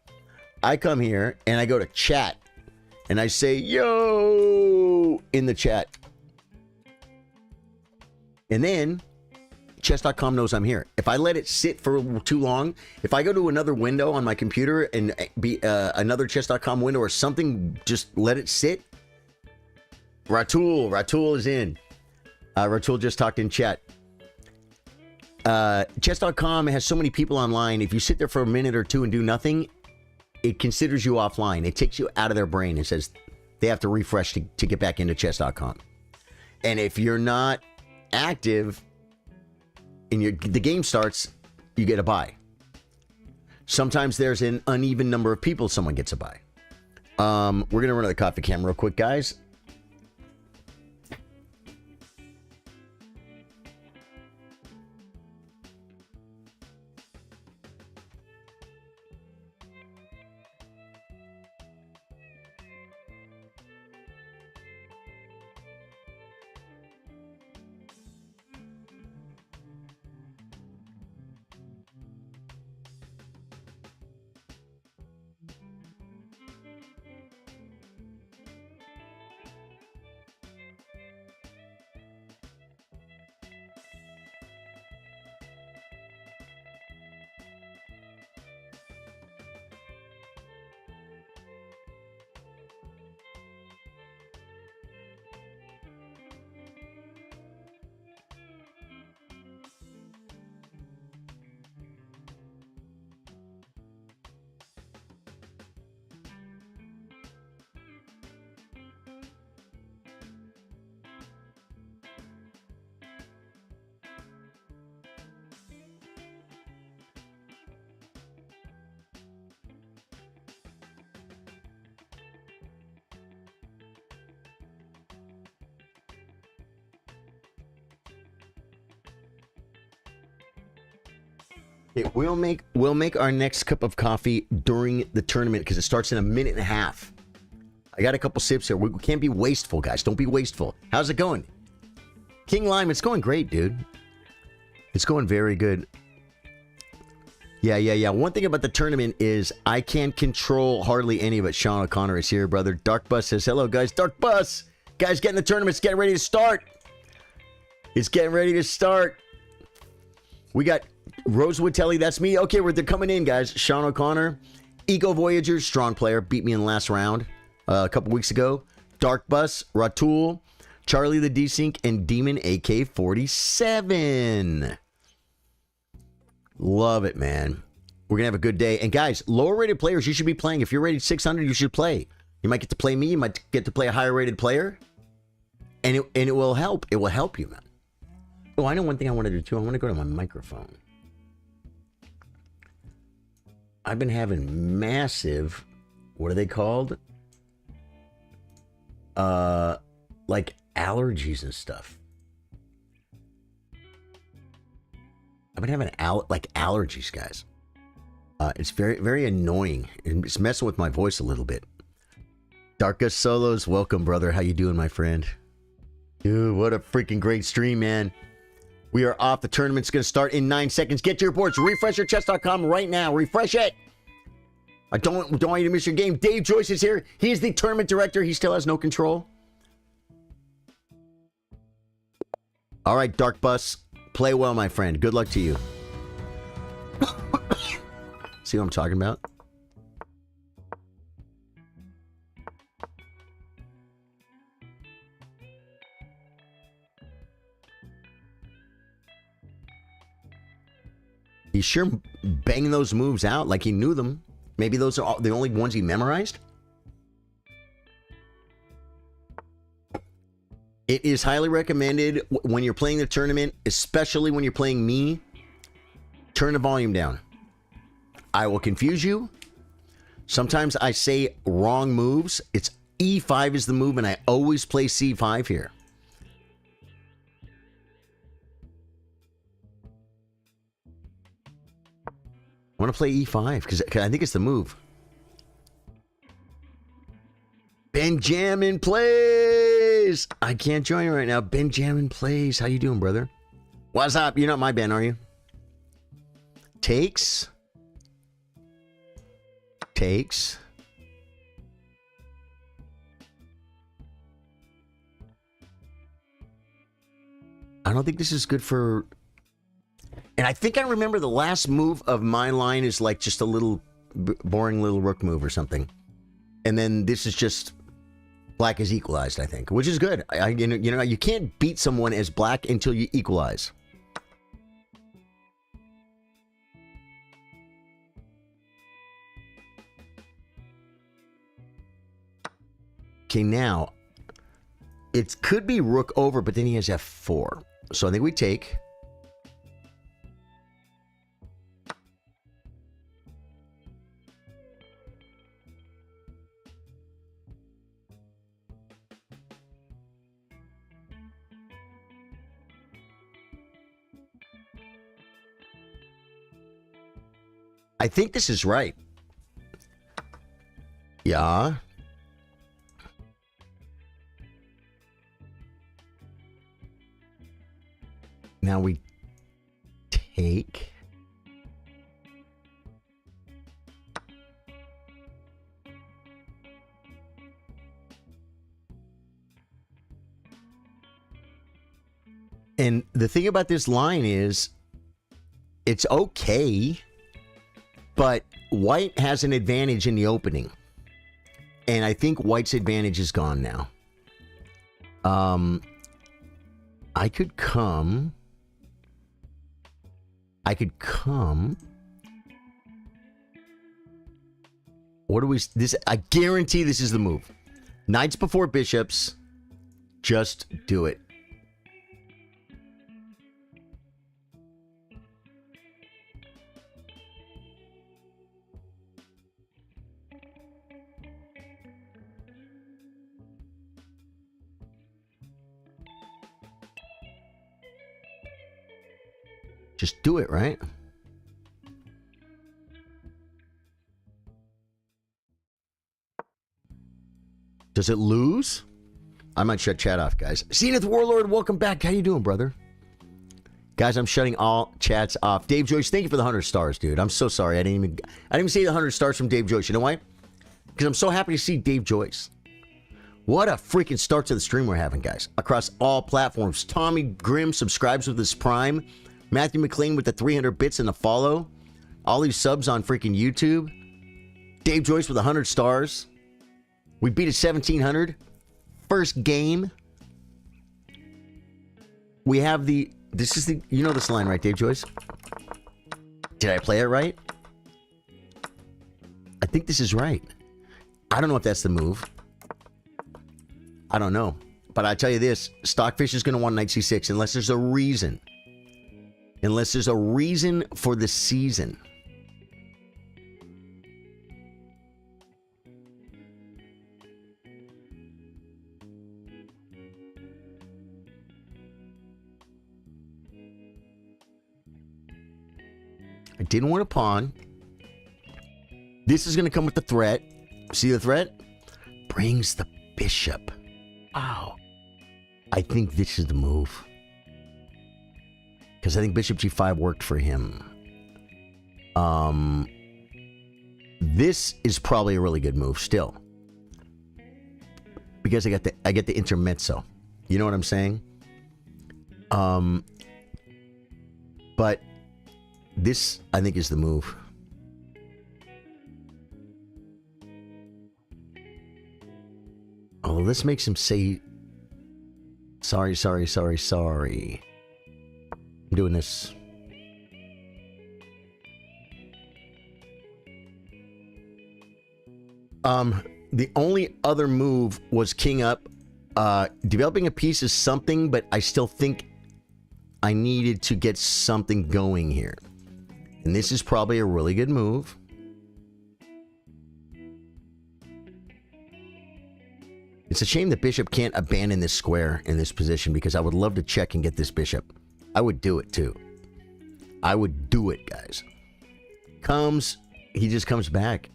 I come here and I go to chat and I say, yo, in the chat. And then chess.com knows I'm here. If I let it sit for too long, if I go to another window on my computer and be another chess.com window or something, just let it sit. Ratul is in. Ratul just talked in chat. Chess.com has so many people online. If you sit there for a minute or two and do nothing, it considers you offline. It takes you out of their brain. It says they have to refresh to get back into chess.com. And if you're not active and the game starts, you get a buy. Sometimes there's an uneven number of people, someone gets a buy. We're going to run the coffee cam real quick, guys. We'll make our next cup of coffee during the tournament because it starts in a minute and a half. I got a couple sips here. We can't be wasteful, guys. Don't be wasteful. How's it going? King Lime, it's going great, dude. It's going very good. Yeah. One thing about the tournament is I can't control hardly any of it. Sean O'Connor is here, brother. Dark Bus says, hello, guys. Dark Bus. Guys, get in the tournament. It's getting ready to start. It's getting ready to start. We got Rosewood Telly, that's me. Okay, they're coming in, guys. Sean O'Connor, Eco Voyager, strong player, beat me in the last round a couple weeks ago. Dark Bus, Ratul, Charlie the Desync, and Demon AK-47. Love it, man. We're going to have a good day. And guys, lower rated players, you should be playing. If you're rated 600, you should play. You might get to play me. You might get to play a higher rated player. And it will help. It will help you, man. Oh, I know one thing I want to do too. I want to go to my microphone. I've been having massive, what are they called? Like allergies and stuff. I've been having allergies, guys. It's very, very annoying. It's messing with my voice a little bit. Darkus Solos, welcome, brother. How you doing, my friend? Dude, what a freaking great stream, man. We are off. The tournament's going to start in 9 seconds. Get your reports. Refresh your chess.com right now. Refresh it. I don't want you to miss your game. Dave Joyce is here. He is the tournament director. He still has no control. All right, Dark Bus. Play well, my friend. Good luck to you. See what I'm talking about? He sure banged those moves out like he knew them. Maybe those are the only ones he memorized. It is highly recommended when you're playing the tournament, especially when you're playing me, turn the volume down. I will confuse you. Sometimes I say wrong moves. It's E5 is the move, and I always play C5 here. I want to play E5 because I think it's the move. Benjamin plays. I can't join you right now. Benjamin plays. How you doing, brother? What's up? You're not my band, are you? Takes. I don't think this is good for... And I think I remember the last move of my line is like just a little boring little rook move or something. And then this is just black is equalized, I think, which is good. You know, you can't beat someone as black until you equalize. Okay, now it could be rook over, but then he has f4. So I think we take. I think this is right. Yeah. Now we take. And the thing about this line is it's okay, but white has an advantage in the opening. And I think white's advantage is gone now. I could come. What do we... This, I guarantee this is the move. Knights before bishops. Just do it. Just do it, right? Does it lose? I might shut chat off, guys. Zenith Warlord, welcome back. How you doing, brother? Guys, I'm shutting all chats off. Dave Joyce, thank you for the 100 stars, dude. I'm so sorry. I didn't even see the 100 stars from Dave Joyce. You know why? Because I'm so happy to see Dave Joyce. What a freaking start to the stream we're having, guys. Across all platforms. Tommy Grimm subscribes with his Prime. Matthew McLean with the 300 bits and the follow. All these subs on freaking YouTube. Dave Joyce with 100 stars. We beat a 1700. First game. We have the... This is the... You know this line, right, Dave Joyce? Did I play it right? I think this is right. I don't know if that's the move. I don't know. But I tell you this. Stockfish is going to want knight c6 unless there's a reason. Unless there's a reason for the season. I didn't want a pawn. This is going to come with the threat. See the threat? Brings the bishop. Wow. I think this is the move. Because I think bishop g5 worked for him. This is probably a really good move still. Because I get the intermezzo. You know what I'm saying? But this, I think, is the move. Oh, this makes him say, sorry, sorry, sorry, sorry. I'm doing this. The only other move was king up. Developing a piece is something, but I still think I needed to get something going here. And this is probably a really good move. It's a shame that bishop can't abandon this square in this position because I would love to check and get this bishop. I would do it too. I would do it, guys. Comes, he just comes back.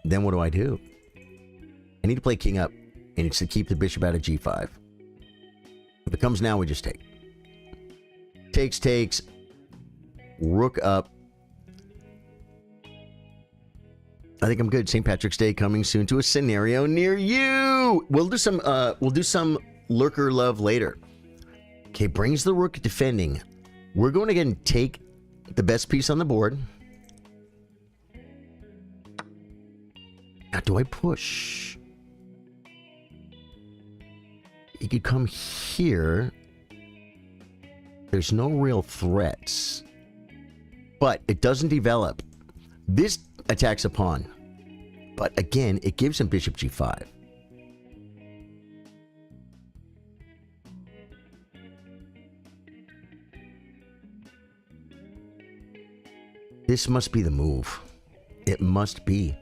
Then what do? I need to play king up, and it's to keep the bishop out of g5. If it comes now, we just take. Takes. Rook up. I think I'm good. St. Patrick's Day coming soon to a scenario near you. We'll do some lurker love later. Okay, brings the rook defending. We're going to again take the best piece on the board. Now, do I push? He could come here. There's no real threats. But it doesn't develop. This attacks a pawn. But again, it gives him bishop g5. This must be the move. It must be.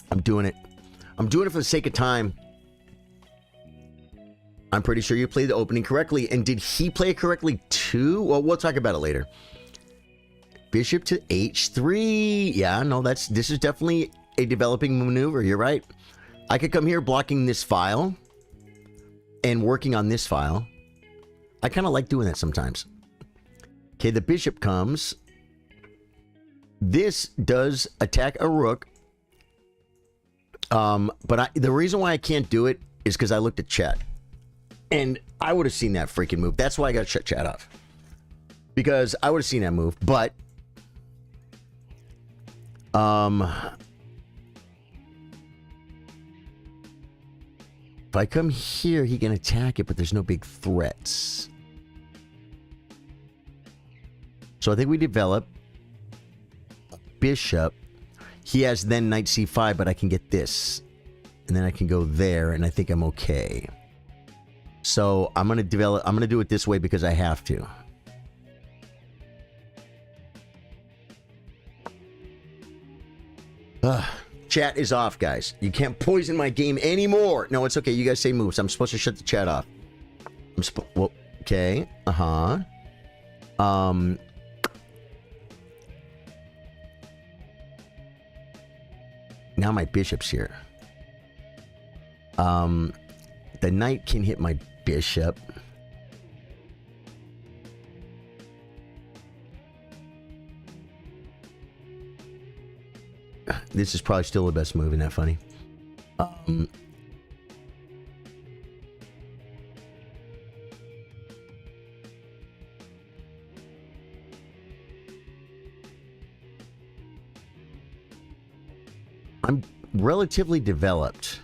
I'm doing it. I'm doing it for the sake of time. I'm pretty sure you played the opening correctly. And did he play it correctly too? Well, we'll talk about it later. Bishop to h3. Yeah, no, this is definitely a developing maneuver. You're right. I could come here blocking this file and working on this file. I kind of like doing that sometimes. Okay, the bishop comes. This does attack a rook. But the reason why I can't do it is because I looked at chat. And I would have seen that freaking move. That's why I got to shut chat off. Because I would have seen that move. But if I come here, he can attack it, but there's no big threats. So I think we develop bishop. He has then knight c5, but I can get this. And then I can go there, and I think I'm okay. So I'm going to do it this way because I have to. Chat is off, guys. You can't poison my game anymore. No, it's okay. You guys say moves. I'm supposed to shut the chat off. Well, okay. Now my bishop's here. The knight can hit my bishop. This is probably still the best move, isn't that funny? I'm relatively developed.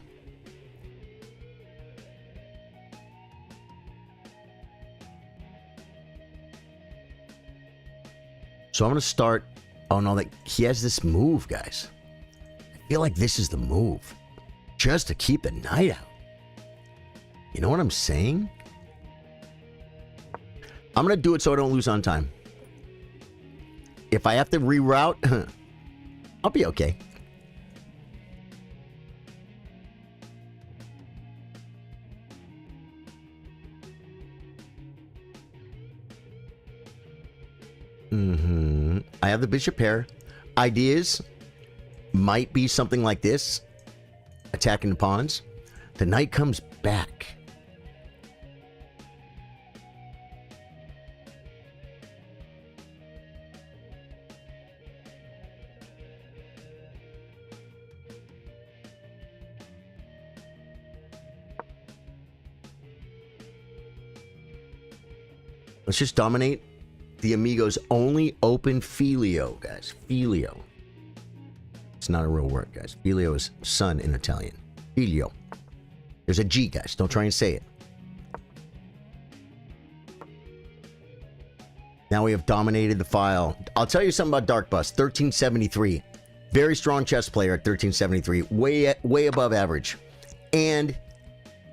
So I'm going to start. Oh no, he has this move, guys. I feel like this is the move. Just to keep the knight out. You know what I'm saying? I'm going to do it so I don't lose on time. If I have to reroute, I'll be okay. I have the bishop pair. Ideas might be something like this. Attacking the pawns. The knight comes back. Let's just dominate the Amigo's only open filio, guys. Filio. It's not a real word, guys. Filio is son in Italian. Filio. There's a G, guys. Don't try and say it. Now we have dominated the file. I'll tell you something about Dark Bus. 1373. Very strong chess player at 1373. Way above average. And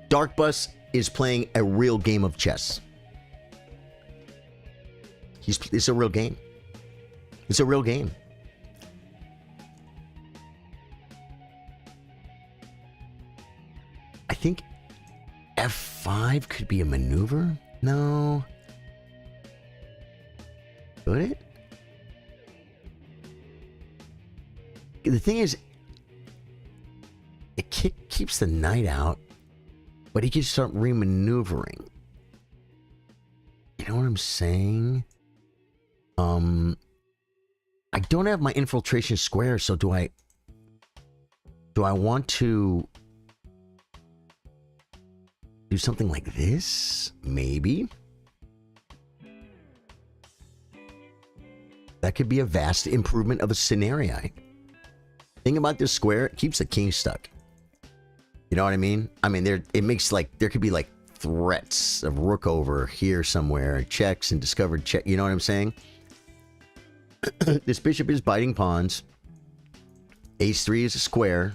Dark Bus is playing a real game of chess. It's a real game. It's a real game. I think F5 could be a maneuver. No. Could it? The thing is, it keeps the knight out, but he can start remaneuvering. You know what I'm saying? I don't have my infiltration square, so do I want to do something like this? Maybe. That could be a vast improvement of a scenario. Thing about this square, it keeps the king stuck. You know what I mean? I mean, it makes there could be like threats of rook over here somewhere, checks and discovered check. You know what I'm saying? This bishop is biting pawns. Ace3 is a square.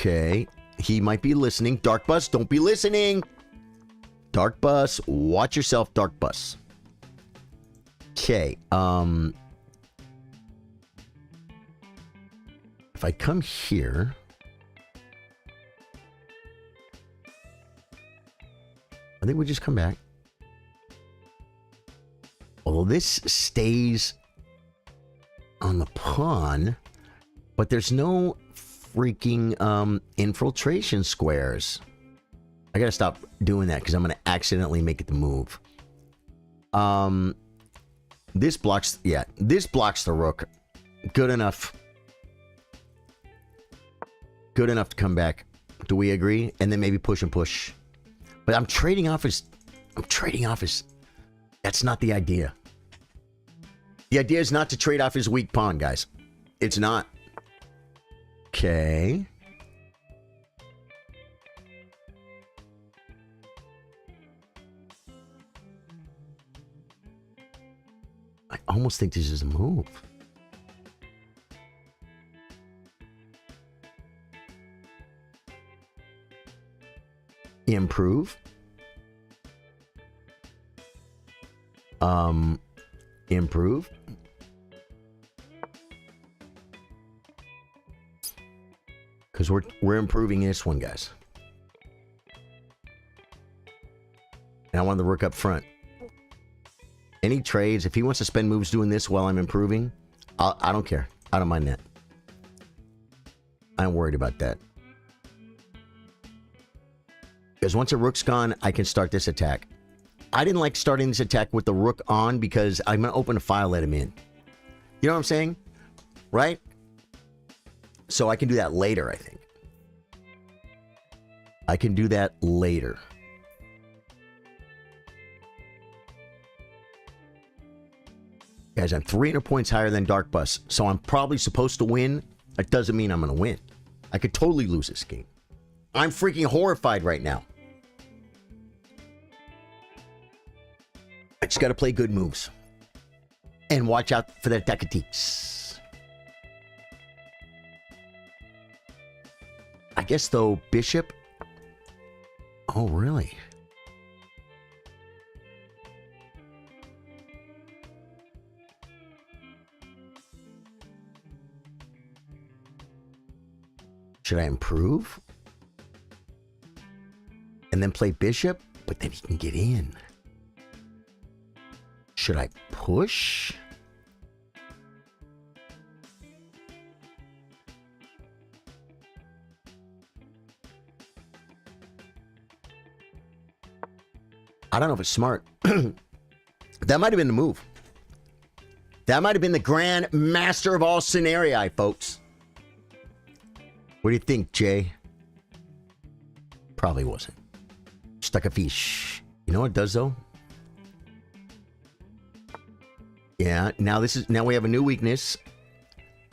Okay. He might be listening. Dark Bus, don't be listening. Dark Bus, watch yourself, Dark Bus. Okay. If I come here, I think we just come back. Although this stays on the pawn, but there's no freaking infiltration squares. I gotta stop doing that because I'm gonna accidentally make it the move. This blocks, yeah, this blocks the rook. Good enough. Good enough to come back. Do we agree? And then maybe push and push. But I'm trading off his... That's not the idea. The idea is not to trade off his weak pawn, guys. It's not. Okay. I almost think this is a move. Improve. Improve. Because we're improving this one, guys. And I want the rook up front. Any trades, if he wants to spend moves doing this while I'm improving, I don't care. I don't mind that. I'm worried about that. Because once a rook's gone, I can start this attack. I didn't like starting this attack with the rook on because I'm going to open a file, let him in. You know what I'm saying? Right? So I can do that later, I think. I can do that later. Guys, I'm 300 points higher than Dark Bus, so I'm probably supposed to win. That doesn't mean I'm going to win. I could totally lose this game. I'm freaking horrified right now. I just got to play good moves. And watch out for the tactics. I guess, though, Bishop... Oh, really? Should I improve? And then play Bishop? But then he can get in. Should I push? I don't know if it's smart. That might have been the move. That might have been the grand master of all scenarii, folks. What do you think, Jay? Probably wasn't. Stuck a fish. You know what it does, though? Yeah, now we have a new weakness.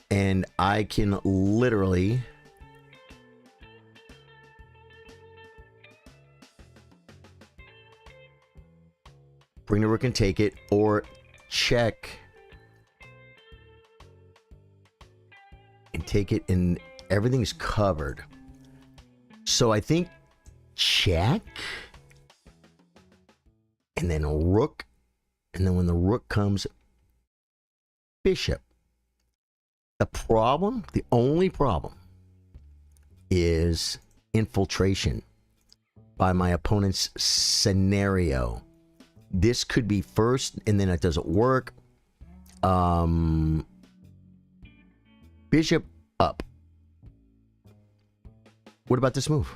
And I can literally... bring the rook and take it, or check and take it, and everything's covered. So I think check, and then a rook, and then when the rook comes, bishop. The problem, the only problem, is infiltration by my opponent's scenario. This could be first, and then it doesn't work. Bishop up. What about this move?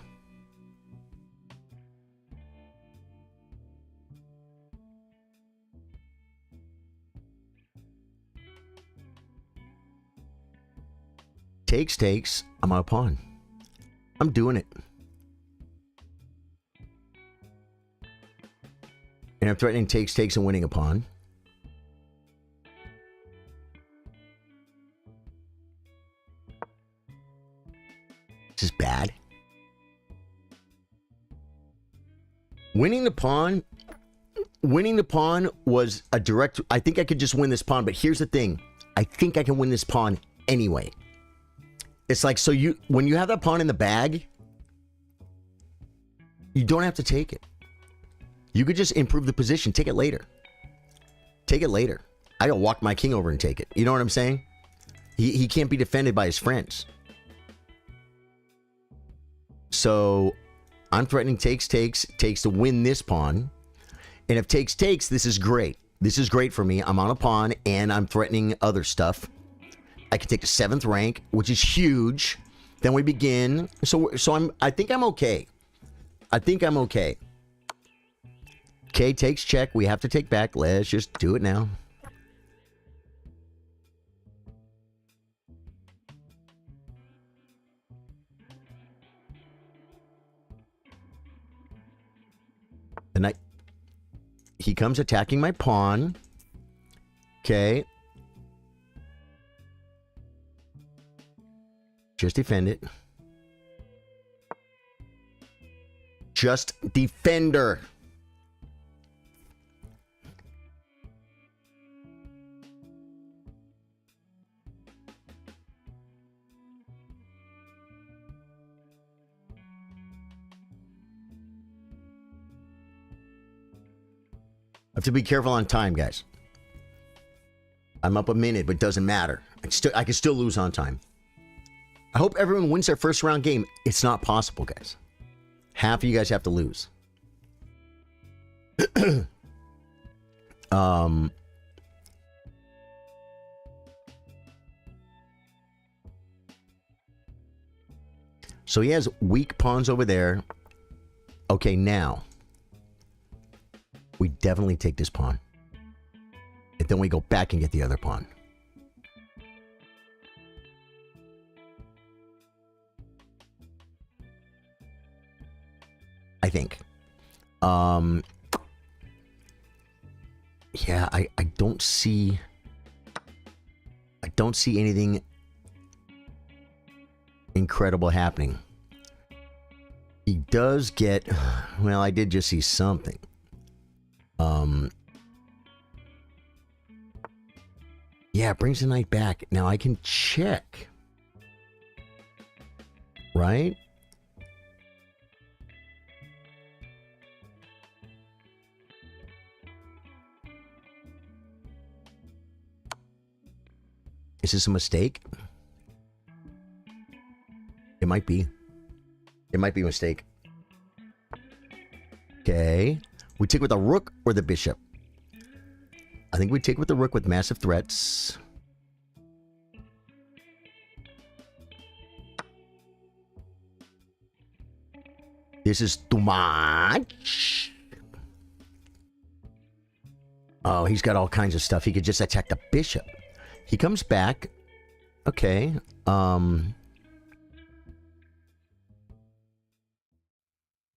Takes. I'm on a pawn. I'm doing it. And I'm threatening takes, and winning a pawn. This is bad. Winning the pawn was a direct... I think I could just win this pawn, but here's the thing. I think I can win this pawn anyway. It's like, so when you have that pawn in the bag, you don't have to take it. You could just improve the position. Take it later. Take it later. I gotta walk my king over and take it. You know what I'm saying? He can't be defended by his friends. So I'm threatening takes to win this pawn. And if takes, this is great. This is great for me. I'm on a pawn and I'm threatening other stuff. I can take the 7th rank, which is huge. Then we begin. So I think I'm okay. I think I'm okay. Okay, takes check. We have to take back. Let's just do it now. The knight. He comes attacking my pawn. Okay. Just defend it. Just defender. I have to be careful on time, guys. I'm up a minute, but it doesn't matter. I can still lose on time. I hope everyone wins their first round game. It's not possible, guys. Half of you guys have to lose. So he has weak pawns over there. Okay, now we definitely take this pawn. And then we go back and get the other pawn. I think. Yeah, I don't see anything incredible happening. He does get, well, I did just see something. Yeah, it brings the knight back. Now I can check. Right? Is this a mistake? It might be. It might be a mistake. Okay. We take with the rook or the bishop? I think we take with the rook with massive threats. This is too much. Oh, he's got all kinds of stuff. He could just attack the bishop. He comes back. Okay. I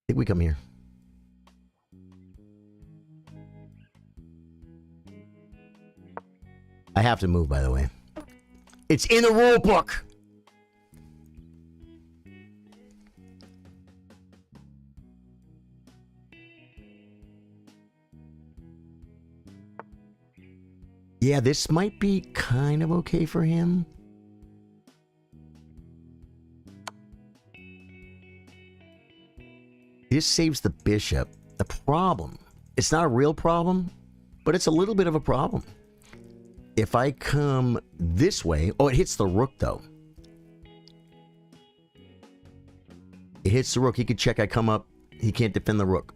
think we come here. I have to move, by the way. It's in the rule book. Yeah, this might be kind of okay for him. This saves the bishop. The problem, it's not a real problem, but it's a little bit of a problem. If I come this way, oh, it hits the rook though. It hits the rook. He could check. I come up. He can't defend the rook.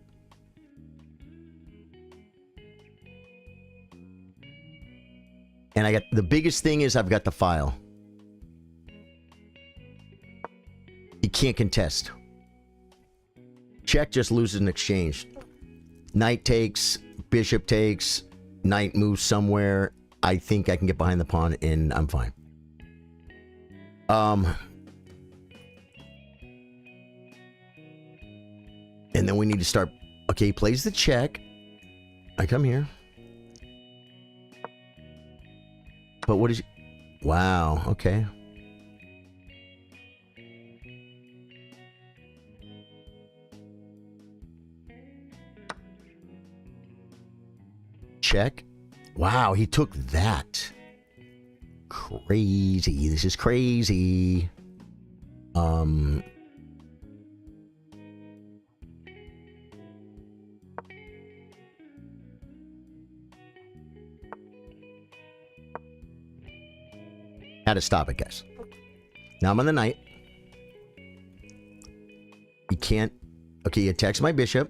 And I got the biggest thing is I've got the file. He can't contest. Check, just loses an exchange. Knight takes, bishop takes, knight moves somewhere. I think I can get behind the pawn and I'm fine. And then we need to start. Okay, he plays the check. I come here. But what is... Wow, okay. Check. Wow, he took that. Crazy. This is crazy. Um, Had to stop it, guys. Now I'm on the knight. You can't... Okay, you attacks my bishop.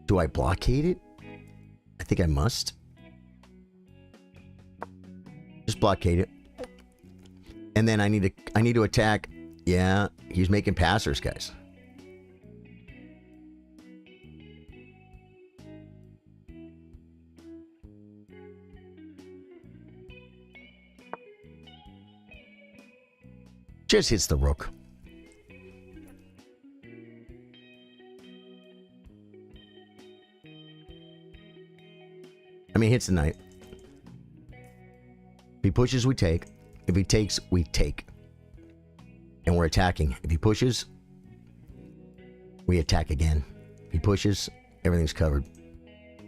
Do I blockade it? I think I must. Just blockade it. And then I need to attack. Yeah, he's making passers, guys. Just hits the rook. I mean, hits the knight. If he pushes, we take. If he takes, we take. And we're attacking. If he pushes, we attack again. If he pushes, everything's covered.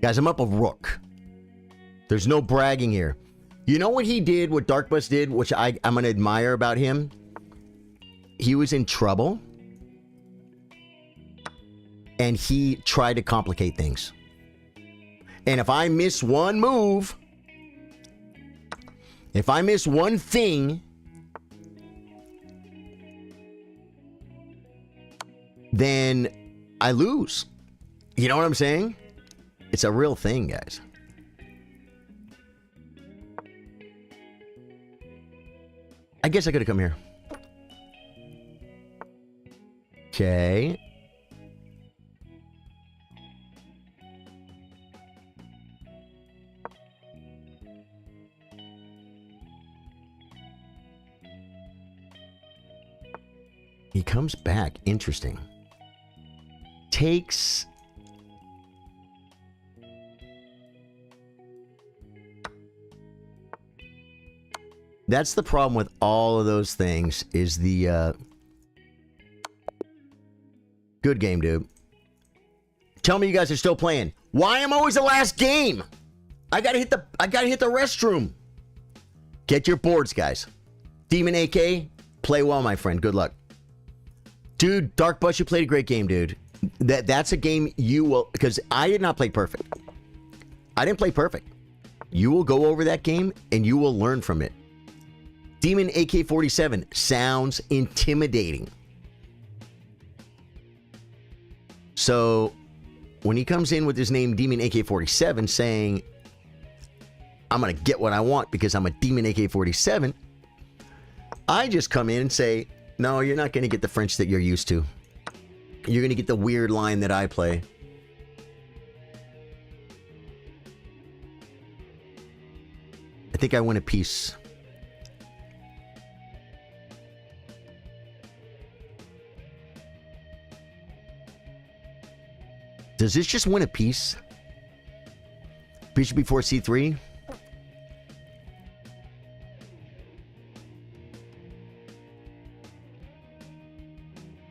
Guys, I'm up a rook. There's no bragging here. You know what he did, what Dark Bus did, which I'm going to admire about him? He was in trouble. And he tried to complicate things. And if I miss one move, if I miss one thing, then I lose. You know what I'm saying? It's a real thing, guys. I guess I could have come here. Okay. He comes back. Interesting. Takes... That's the problem with all of those things, is the, Good game, dude. Tell me you guys are still playing. Why am I always the last game? I gotta hit the restroom. Get your boards, guys. Demon AK, play well, my friend. Good luck. Dude, Dark Bus, you played a great game, dude. That's a game you will... Because I did not play perfect. I didn't play perfect. You will go over that game, and you will learn from it. Demon AK-47 sounds intimidating. So, when he comes in with his name Demon AK-47 saying, I'm going to get what I want because I'm a Demon AK-47, I just come in and say, no, you're not going to get the French that you're used to. You're going to get the weird line that I play. I think I win a piece. Does this just win a piece? Bishop before c3?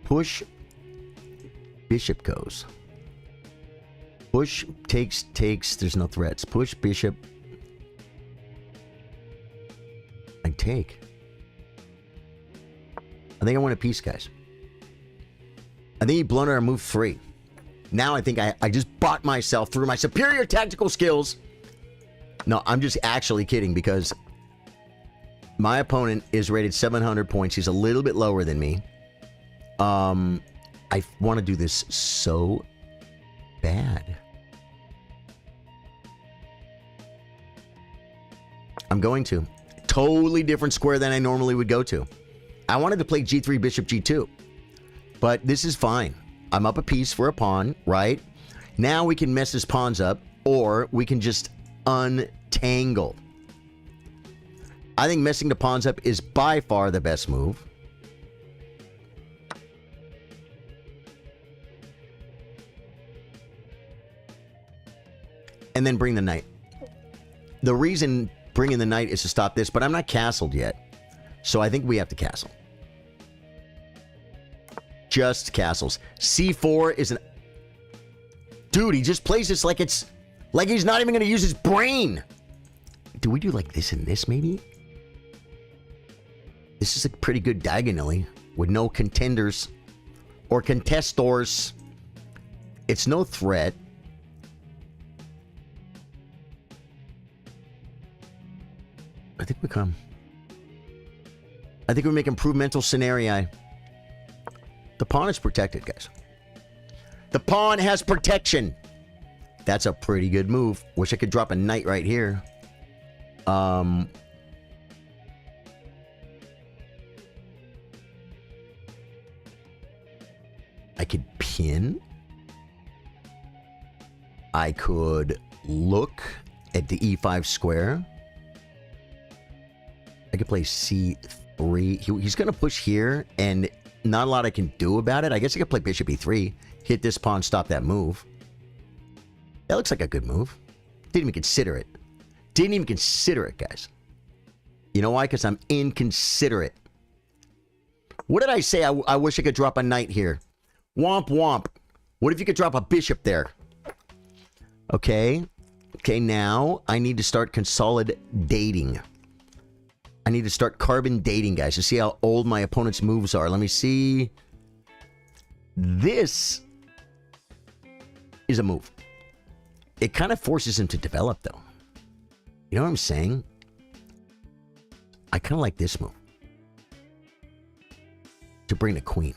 Push. Bishop goes. Push, takes. There's no threats. Push, bishop. I take. I think I won a piece, guys. I think he blundered on move 3. Now I think I just bought myself through my superior tactical skills. No, I'm just actually kidding because my opponent is rated 700 points. He's a little bit lower than me. I want to do this so bad. I'm going to. Totally different square than I normally would go to. I wanted to play g3, bishop g2. But this is fine. I'm up a piece for a pawn, right? Now we can mess his pawns up, or we can just untangle. I think messing the pawns up is by far the best move. And then bring the knight. The reason bringing the knight is to stop this, but I'm not castled yet. So I think we have to castle. Just castles. C4 is an... Dude, he just plays this like it's... Like he's not even going to use his brain. Do we do like this and this, maybe? This is a pretty good diagonally with no contenders or contestors. It's no threat. I think we make improved scenarii. The pawn is protected, guys. The pawn has protection. That's a pretty good move. Wish I could drop a knight right here. I could pin. I could look at the e5 square. I could play c3. He's going to push here, and not a lot I can do about it. I guess I could play bishop e3. Hit this pawn, stop that move. That looks like a good move. Didn't even consider it. Didn't even consider it, guys. You know why? Because I'm inconsiderate. What did I say? I wish I could drop a knight here. Womp womp. What if you could drop a bishop there? Okay. Okay, now I need to start consolidating. I need to start carbon dating, guys, to see how old my opponent's moves are. Let me see. This is a move. It kind of forces him to develop, though. You know what I'm saying? I kind of like this move. To bring the queen.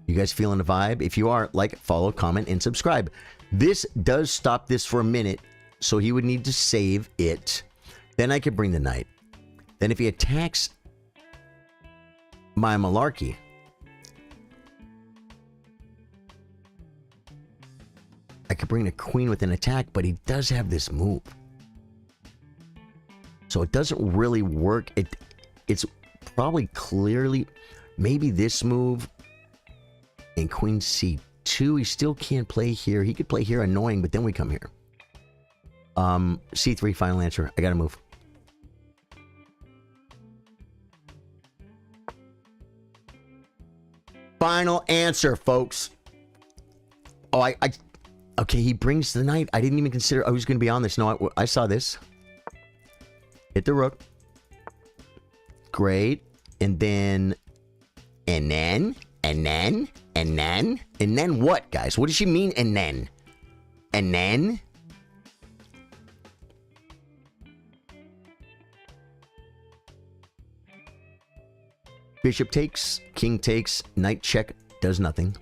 You guys feeling the vibe? If you are, like, follow, comment, and subscribe. This does stop this for a minute, so he would need to save it. Then I could bring the knight. Then if he attacks my malarkey, I could bring the queen with an attack, but he does have this move. So it doesn't really work. It's probably clearly maybe this move and queen c2. He still can't play here. He could play here annoying, but then we come here. C3 final answer. I gotta move. Final answer, folks. Oh, okay, he brings the knight. I didn't even consider I was going to be on this. No, I saw this. Hit the rook. Great. And then what, guys? What does she mean, and then? Bishop takes, king takes, knight check, does nothing.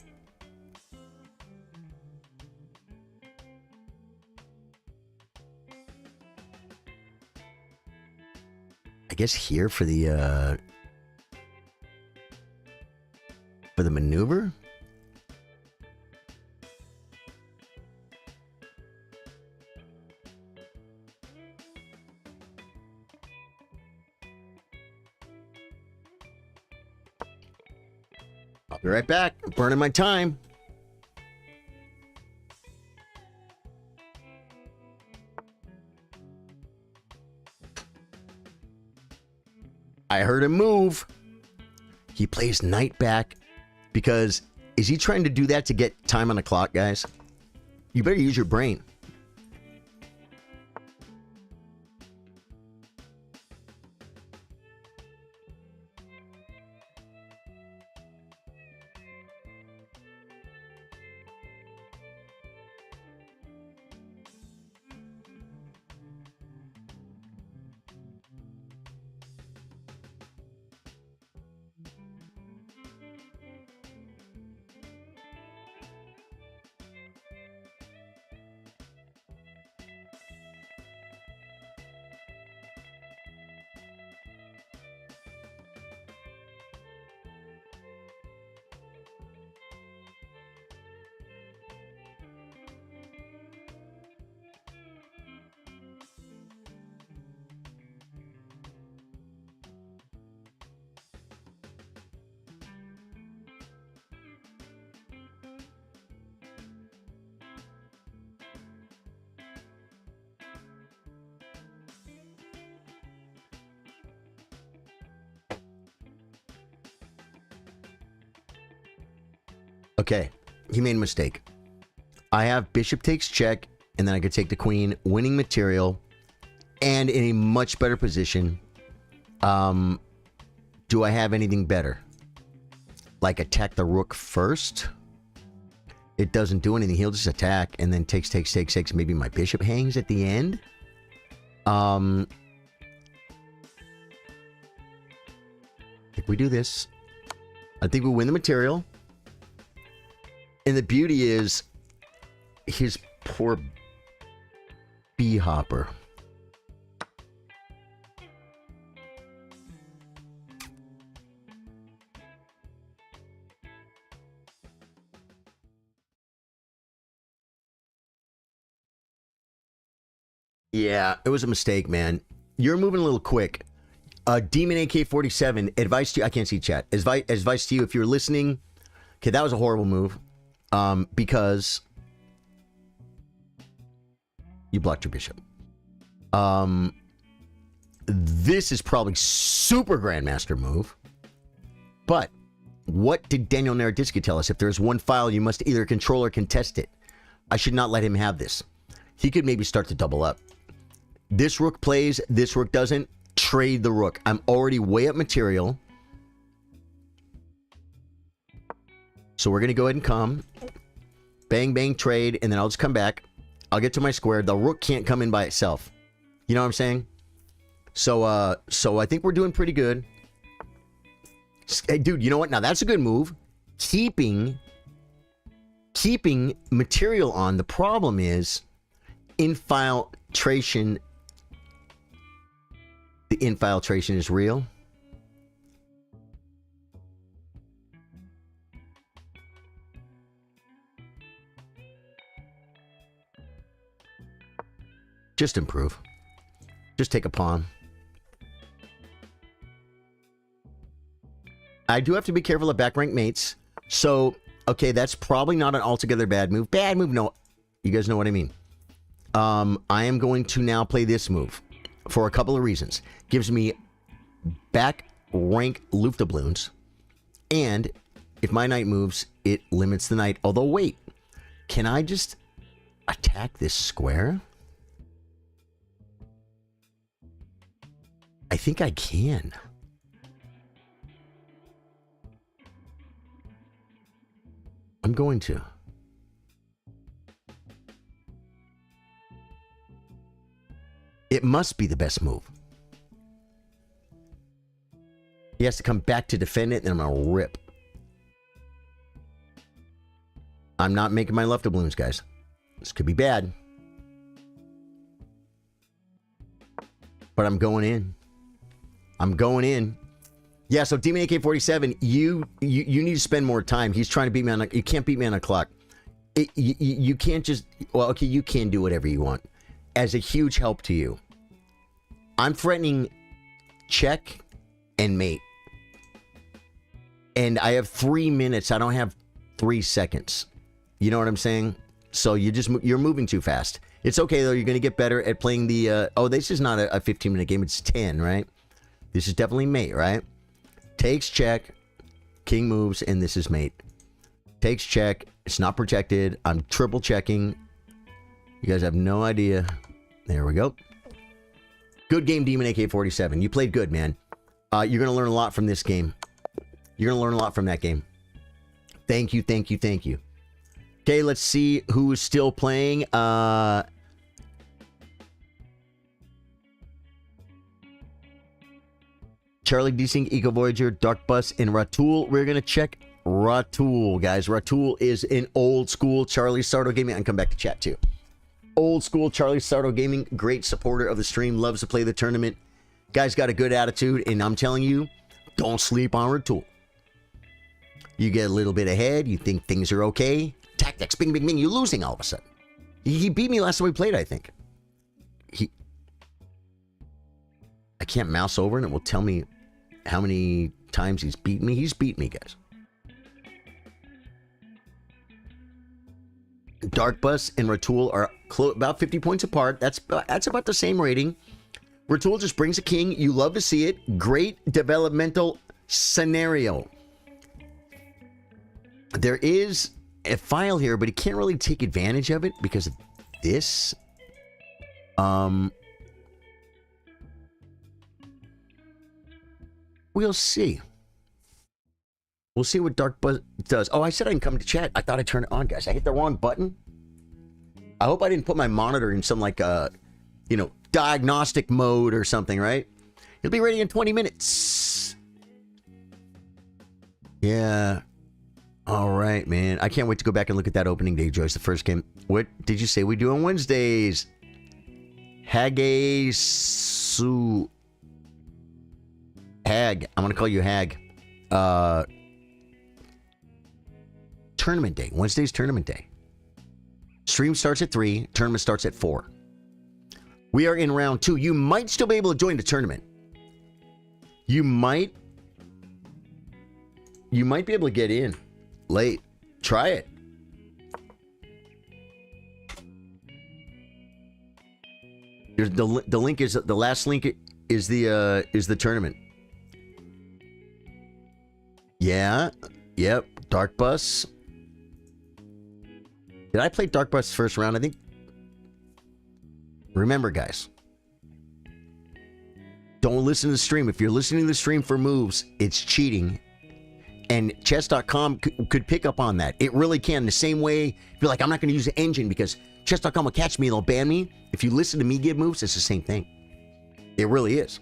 I guess here for the maneuver. I'll be right back. I'm burning my time. I heard him move. He plays knight back because is he trying to do that to get time on the clock, guys? You better use your brain. Okay, he made a mistake. I have bishop takes check, and then I could take the queen, winning material, and in a much better position Do I have anything better? Like attack the rook first? It doesn't do anything. He'll just attack and then takes. Maybe my bishop hangs at the end. If we do this, I think we win the material. And the beauty is his poor bee hopper. Yeah, it was a mistake, man. You're moving a little quick. Demon AK-47, advice to you. I can't see chat. Advice to you if you're listening. Okay, that was a horrible move. Because you blocked your bishop. This is probably super grandmaster move. But what did Daniel Naroditsky tell us? If there's one file, you must either control or contest it. I should not let him have this. He could maybe start to double up. This rook plays, this rook doesn't. Trade the rook. I'm already way up material. So we're going to go ahead and come. Bang, bang, trade, and then I'll just come back. I'll get to my square. The rook can't come in by itself. You know what I'm saying? So I think we're doing pretty good. Hey, dude, you know what? Now that's a good move. Keeping material on. The problem is infiltration. The infiltration is real. Just improve. Just take a pawn. I do have to be careful of back rank mates. So, okay, that's probably not an altogether bad move. Bad move, no. You guys know what I mean. I am going to now play this move for a couple of reasons. Gives me back rank Luftdoubloons, and if my knight moves, it limits the knight. Although, wait, can I just attack this square? I think I can. I'm going to. It must be the best move. He has to come back to defend it, and I'm going to rip. I'm not making my Luftdoubloons, guys. This could be bad. But I'm going in. I'm going in. Yeah, so Demon AK-47, you need to spend more time. He's trying to beat me on a... You can't beat me on a clock. You can't just... Well, okay, you can do whatever you want. As a huge help to you. I'm threatening check and mate. And I have 3 minutes. I don't have 3 seconds. You know what I'm saying? So you're moving too fast. It's okay, though. You're going to get better at playing the... oh, this is not a 15-minute game. It's 10, right? This is definitely mate, right? Takes check. King moves, and this is mate. Takes check. It's not protected. I'm triple checking. You guys have no idea. There we go. Good game, Demon AK-47. You played good, man. You're going to learn a lot from this game. You're going to learn a lot from that game. Thank you, thank you, thank you. Okay, let's see who's still playing. Charlie D-Sing, Eco Voyager, Dark Bus, and Ratul. We're going to check Ratul, guys. Ratul is an old school Charlie Sardo Gaming. I can come back to chat, too. Old school Charlie Sardo Gaming. Great supporter of the stream. Loves to play the tournament. Guy's got a good attitude, and I'm telling you, don't sleep on Ratul. You get a little bit ahead. You think things are okay. Tactics, bing, bing, bing. You're losing all of a sudden. He beat me last time we played, I think. I can't mouse over and it will tell me how many times he's beat me. He's beat me, guys. Dark Bus and Ratul are about 50 points apart. That's about the same rating. Ratul just brings a king. You love to see it. Great developmental scenario. There is a file here, but he can't really take advantage of it because of this. We'll see. We'll see what Dark Buzz does. Oh, I said I can come to chat. I thought I turned it on, guys. I hit the wrong button. I hope I didn't put my monitor in some like diagnostic mode or something, right? It'll be ready in 20 minutes. Yeah. All right, man. I can't wait to go back and look at that opening day, Joyce. The first game. What did you say we do on Wednesdays? Hag. I'm gonna call you Hag. Tournament day. Wednesday's tournament day. Stream starts at 3. Tournament starts at 4. We are in round 2. You might still be able to join the tournament. You might be able to get in late. Try it. The link is the last link is the tournament. Yeah. Yep. Dark Bus. Did I play Dark Bus first round? I think. Remember, guys. Don't listen to the stream. If you're listening to the stream for moves, it's cheating. And chess.com could pick up on that. It really can. The same way, if you're like, I'm not going to use the engine because chess.com will catch me and they'll ban me. If you listen to me give moves, it's the same thing. It really is.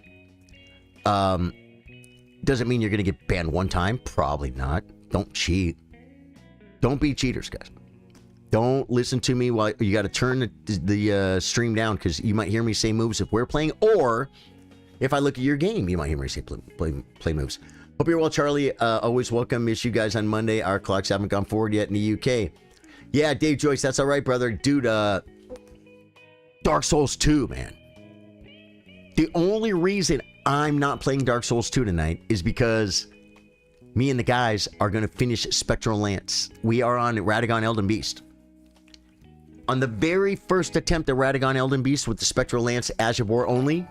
Doesn't mean you're going to get banned one time. Probably not. Don't cheat. Don't be cheaters, guys. Don't listen to me while you got to turn the stream down because you might hear me say moves if we're playing, or if I look at your game, you might hear me say play moves. Hope you're well, Charlie. Always welcome. Miss you guys on Monday. Our clocks haven't gone forward yet in the UK. Yeah, Dave Joyce, that's all right, brother. Dude, Dark Souls 2, man. The only reason I'm not playing Dark Souls 2 tonight is because me and the guys are going to finish Spectral Lance. We are on Radagon Elden Beast. On the very first attempt at Radagon Elden Beast with the Spectral Lance Ash of War only,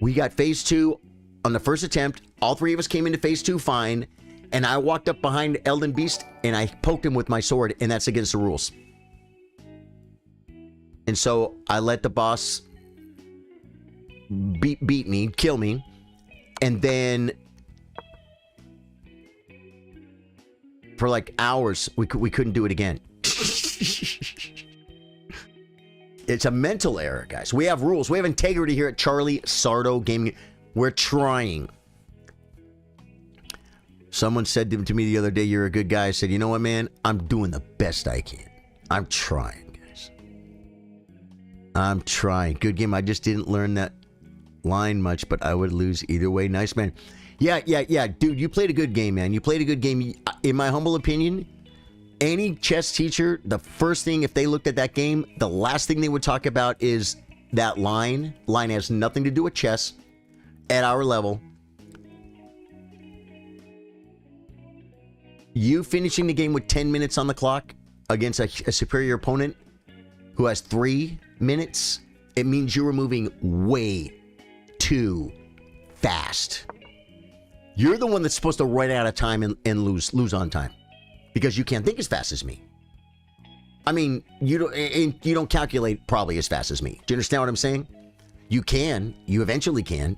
we got phase 2 on the first attempt. All 3 of us came into phase 2 fine, and I walked up behind Elden Beast and I poked him with my sword, and that's against the rules. And so I let the boss beat me, kill me, and then for like hours we couldn't do it again. It's a mental error, guys. We have rules. We have integrity here at Charlie Sardo Gaming. We're trying. Someone said to me the other day, "You're a good guy." I said, "You know what, man? I'm doing the best I can. I'm trying, guys. I'm trying." Good game. I just didn't learn that line much, but I would lose either way. Nice, man. Yeah. Dude, you played a good game, man. You played a good game. In my humble opinion, any chess teacher, the first thing, if they looked at that game, the last thing they would talk about is that line. Line has nothing to do with chess at our level. You finishing the game with 10 minutes on the clock against a superior opponent who has 3 minutes, it means you were moving way too fast. You're the one that's supposed to run out of time and lose on time because you can't think as fast as me. I mean, you don't calculate probably as fast as me. Do you understand what I'm saying? You can. You eventually can.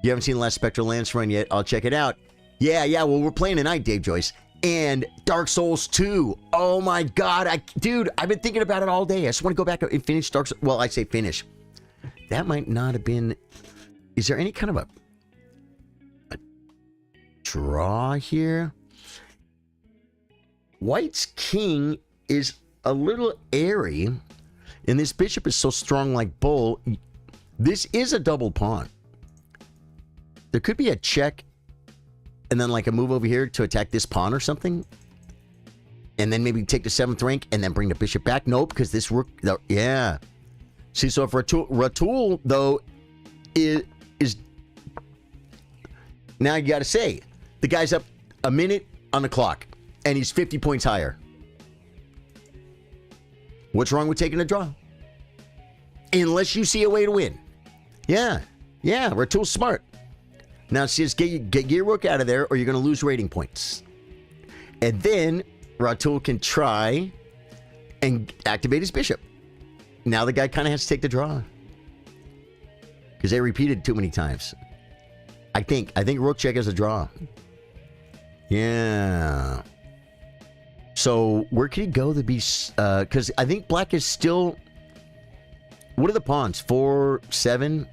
You haven't seen the last Spectral Lance run yet. I'll check it out. Yeah. Well, we're playing tonight, Dave Joyce. And Dark Souls 2. Oh my God. Dude, I've been thinking about it all day. I just want to go back and finish Dark Souls. Well, I say finish. That might not have been... Is there any kind of a draw here? White's king is a little airy. And this bishop is so strong like bull. This is a double pawn. There could be a check and then like a move over here to attack this pawn or something. And then maybe take the 7th rank and then bring the bishop back. Nope, because this rook... Yeah. See, so if Ratul though, is... Now you got to say, the guy's up a minute on the clock. And he's 50 points higher. What's wrong with taking a draw? Unless you see a way to win. Yeah, Ratul's smart. Now it's just get your rook out of there or you're going to lose rating points. And then Ratul can try and activate his bishop. Now the guy kind of has to take the draw. Because they repeated too many times. I think rook check is a draw. Yeah. So where could he go to be? Because I think black is still. What are the pawns? 4, 7.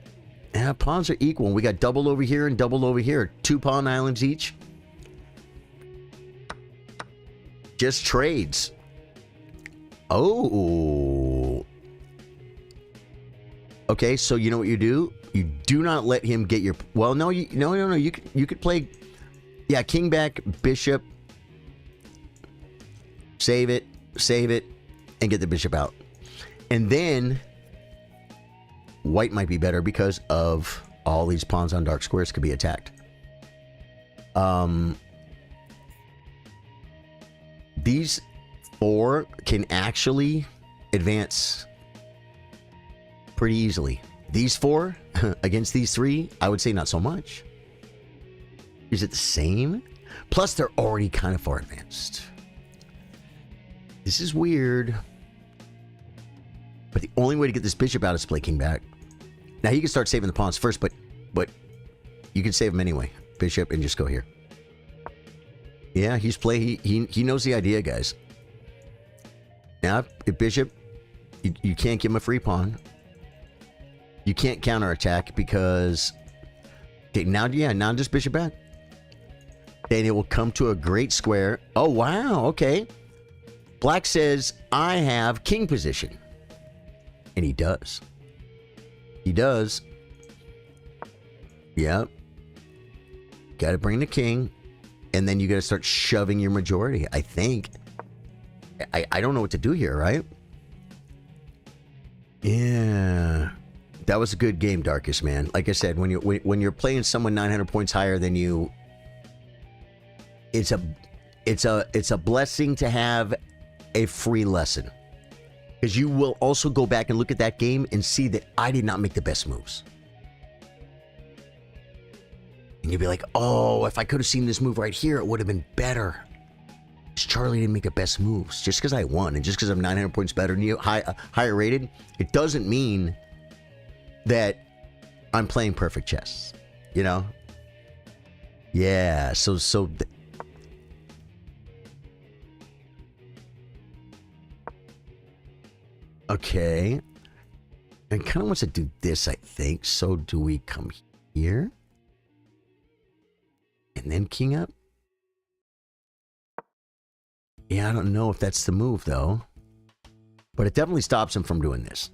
Yeah, pawns are equal. We got double over here and double over here. 2 pawn islands each. Just trades. Oh. Okay, so you know what you do? You do not let him get your. Well, no, no. You could play. Yeah, king back, bishop. Save it, and get the bishop out. And then white might be better because of all these pawns on dark squares could be attacked. These 4 can actually advance pretty easily. These 4 against these 3, I would say not so much. Is it the same? Plus, they're already kind of far advanced. This is weird. But the only way to get this bishop out is to play king back. Now, you can start saving the pawns first, but you can save them anyway. Bishop and just go here. Yeah, he knows the idea, guys. Now, if bishop, you can't give him a free pawn. You can't counterattack because... Okay, now just bishop back. Then it will come to a great square. Oh, wow, okay. Black says, I have king position. And he does. He does. Yep. Got to bring the king. And then you got to start shoving your majority, I think. I don't know what to do here, right? Yeah. That was a good game, Darkest, man. Like I said, when you're playing someone 900 points higher than you, it's a blessing to have a free lesson. Because you will also go back and look at that game and see that I did not make the best moves. And you'll be like, oh, if I could have seen this move right here, it would have been better. Charlie didn't make the best moves. Just because I won and just because I'm 900 points better than you, higher rated, it doesn't mean that I'm playing perfect chess. You know? Yeah, okay. And kind of wants to do this, I think. So do we come here? And then king up? Yeah, I don't know if that's the move, though. But it definitely stops him from doing this.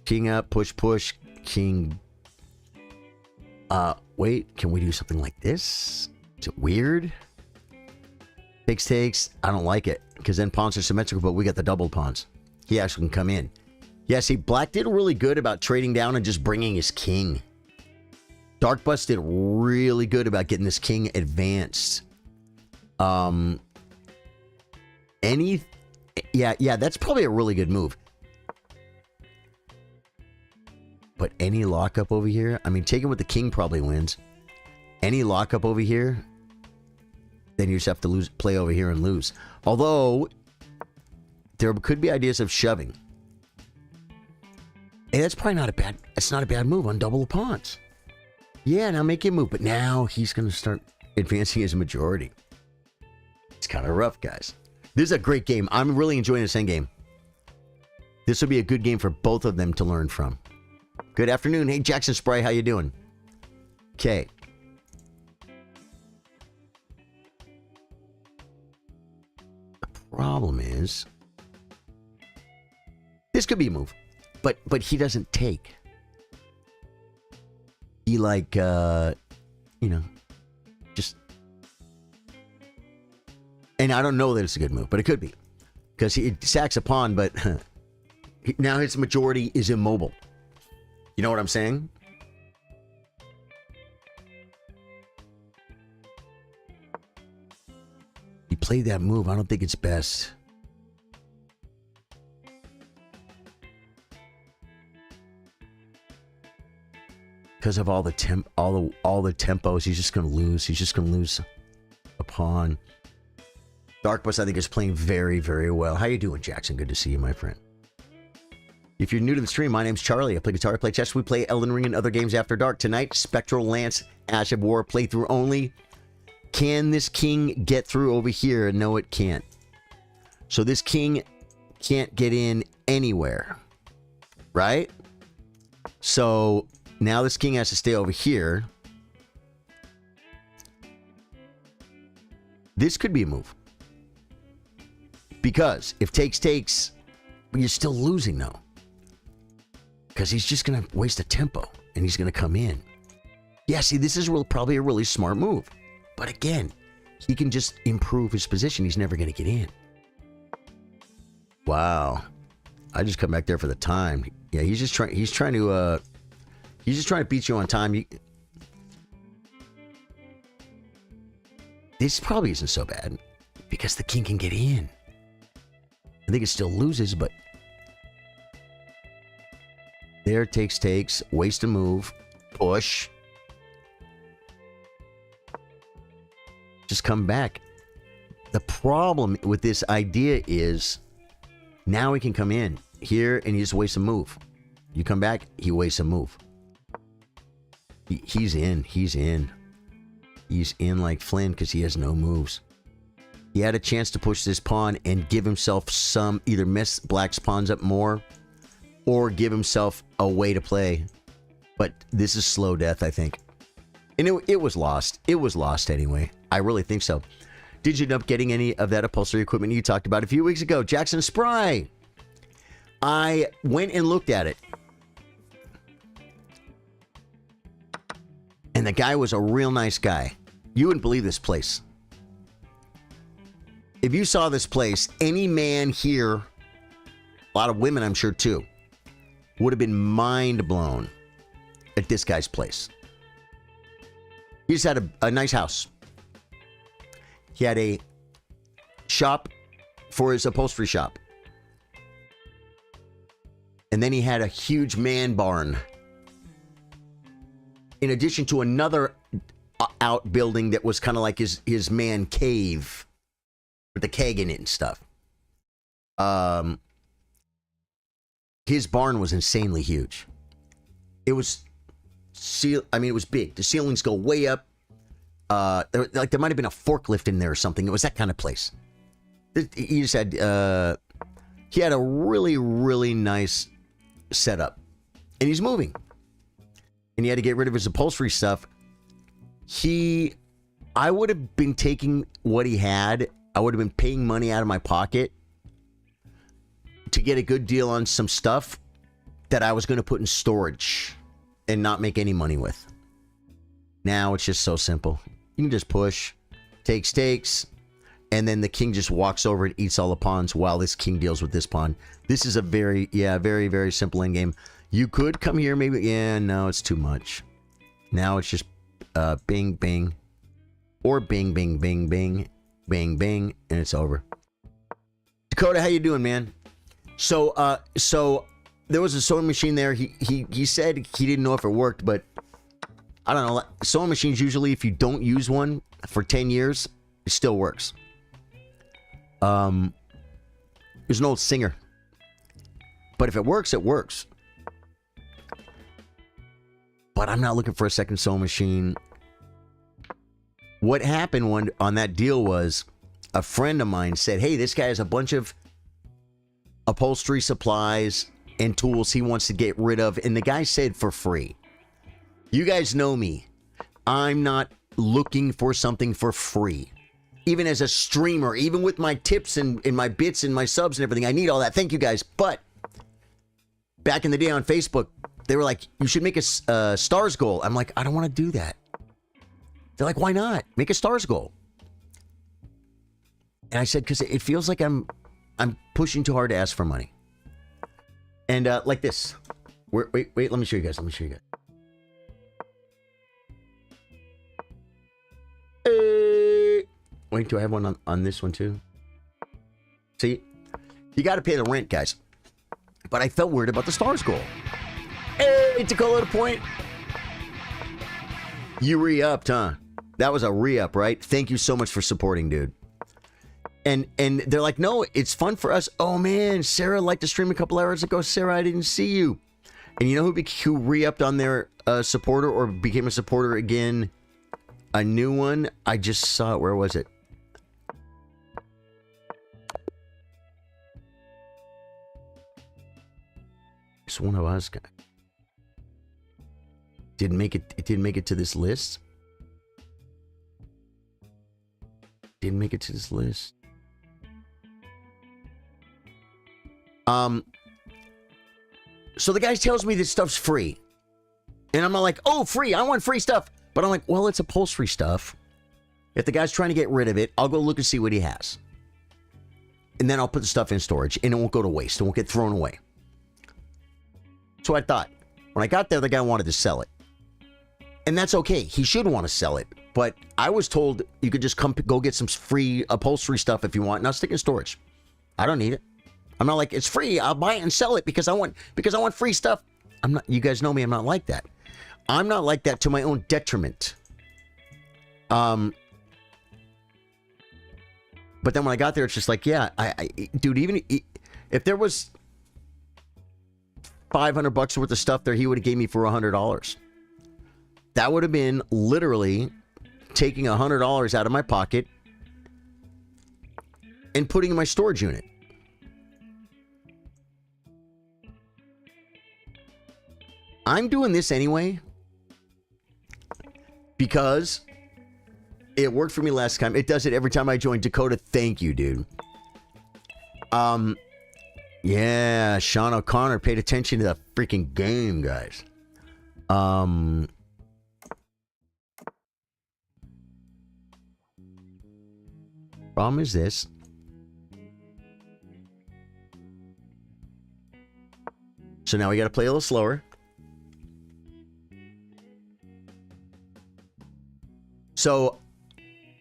King up, push, king. Wait, can we do something like this? Is it weird? Takes. I don't like it. Because then pawns are symmetrical, but we got the double pawns. He actually can come in. Yeah, see, black did really good about trading down and just bringing his king. Dark Bus did really good about getting this king advanced. Yeah, that's probably a really good move. But any lockup over here, I mean, taking with the king probably wins. Any lockup over here, then you just have to play over here and lose. Although, there could be ideas of shoving. Hey, that's probably not a bad move on double the pawns. Yeah, now make him move. But now he's going to start advancing his majority. It's kind of rough, guys. This is a great game. I'm really enjoying this endgame. This will be a good game for both of them to learn from. Good afternoon. Hey, Jackson Spry, how you doing? Okay. The problem is, this could be a move, but he doesn't take. He just. And I don't know that it's a good move, but it could be. Because he sacks a pawn, but now his majority is immobile. You know what I'm saying? He played that move. I don't think it's best. Because of all the tempos, he's just going to lose. He's just going to lose a pawn. Dark Bus, I think, is playing very, very well. How you doing, Jackson? Good to see you, my friend. If you're new to the stream, my name's Charlie. I play guitar, I play chess, we play Elden Ring and other games after dark. Tonight, Spectral Lance, Ash of War, playthrough only. Can this king get through over here? No, it can't. So this king can't get in anywhere. Right? So now this king has to stay over here. This could be a move. Because if takes, you're still losing though. Because he's just going to waste a tempo and he's going to come in. Yeah, see, this is probably a really smart move. But again, he can just improve his position. He's never going to get in. Wow. I just come back there for the time. Yeah, he's just trying to beat you on time. This probably isn't so bad because the king can get in. I think it still loses, but there takes, waste a move, push. Just come back. The problem with this idea is now he can come in here and he just wastes a move. You come back, he wastes a move. He's in. He's in like Flynn because he has no moves. He had a chance to push this pawn and give himself some, either mess Black's pawns up more or give himself a way to play. But this is slow death, I think. And it was lost. It was lost anyway. I really think so. Did you end up getting any of that upholstery equipment you talked about a few weeks ago? Jackson Spry. I went and looked at it. And the guy was a real nice guy. You wouldn't believe this place. If you saw this place, any man here, a lot of women I'm sure too, would have been mind blown at this guy's place. He just had a nice house. He had a shop for his upholstery shop. And then he had a huge man barn. In addition to another outbuilding that was kind of like his man cave with the keg in it and stuff. His barn was insanely huge. It was it was big. The ceilings go way up. There might have been a forklift in there or something. It was that kind of place. He just had he had a really, really nice setup. And he's moving. And he had to get rid of his upholstery stuff. I would have been taking what he had. I would have been paying money out of my pocket to get a good deal on some stuff that I was going to put in storage and not make any money with. Now it's just so simple. You can just push, takes, and then the king just walks over and eats all the pawns while this king deals with this pawn. This is a very, very simple endgame. You could come here maybe. Yeah, no, it's too much. Now it's just bing, bing. Or bing, bing, bing, bing. Bing, bing. And it's over. Dakota, how you doing, man? So there was a sewing machine there. He said he didn't know if it worked, but I don't know. Sewing machines usually, if you don't use one for 10 years, it still works. There's an old Singer. But if it works, it works. But I'm not looking for a second sewing machine. What happened on that deal was a friend of mine said, hey, this guy has a bunch of upholstery supplies and tools he wants to get rid of. And the guy said for free. You guys know me. I'm not looking for something for free. Even as a streamer, even with my tips and my bits and my subs and everything, I need all that. Thank you guys. But back in the day on Facebook, they were like, you should make a stars goal. I'm like, I don't want to do that. They're like, why not? Make a stars goal. And I said, because it feels like I'm pushing too hard to ask for money. And like this. Wait, let me show you guys. Wait, do I have one on this one too? See? You got to pay the rent, guys. But I felt weird about the stars goal. Hey, Dakota Point. You re-upped, huh? That was a re-up, right? Thank you so much for supporting, dude. And they're like, no, it's fun for us. Oh man, Sarah liked to stream a couple hours ago. Sarah, I didn't see you. And you know who re-upped on their supporter or became a supporter again? A new one. I just saw it. Where was it? It's one of us guys. Didn't make it. It didn't make it to this list. Didn't make it to this list. So the guy tells me this stuff's free. And I'm not like, oh, free, I want free stuff. But I'm like, well, it's upholstery stuff. If the guy's trying to get rid of it, I'll go look and see what he has. And then I'll put the stuff in storage and it won't go to waste. It won't get thrown away. So I thought, when I got there, the guy wanted to sell it. And that's okay. He should want to sell it. But I was told you could just go get some free upholstery stuff if you want. Now stick it in storage. I don't need it. I'm not like, it's free. I'll buy it and sell it because I want free stuff. I'm not, you guys know me. I'm not like that. I'm not like that to my own detriment. But then when I got there, it's just like, yeah, dude, even if there was $500 worth of stuff there, he would have gave me for $100. That would have been literally taking $100 out of my pocket and putting in my storage unit. I'm doing this anyway because it worked for me last time. It does it every time I join. Dakota, thank you, dude. Yeah, Sean O'Connor paid attention to the freaking game, guys. Problem is this. So now we got to play a little slower. So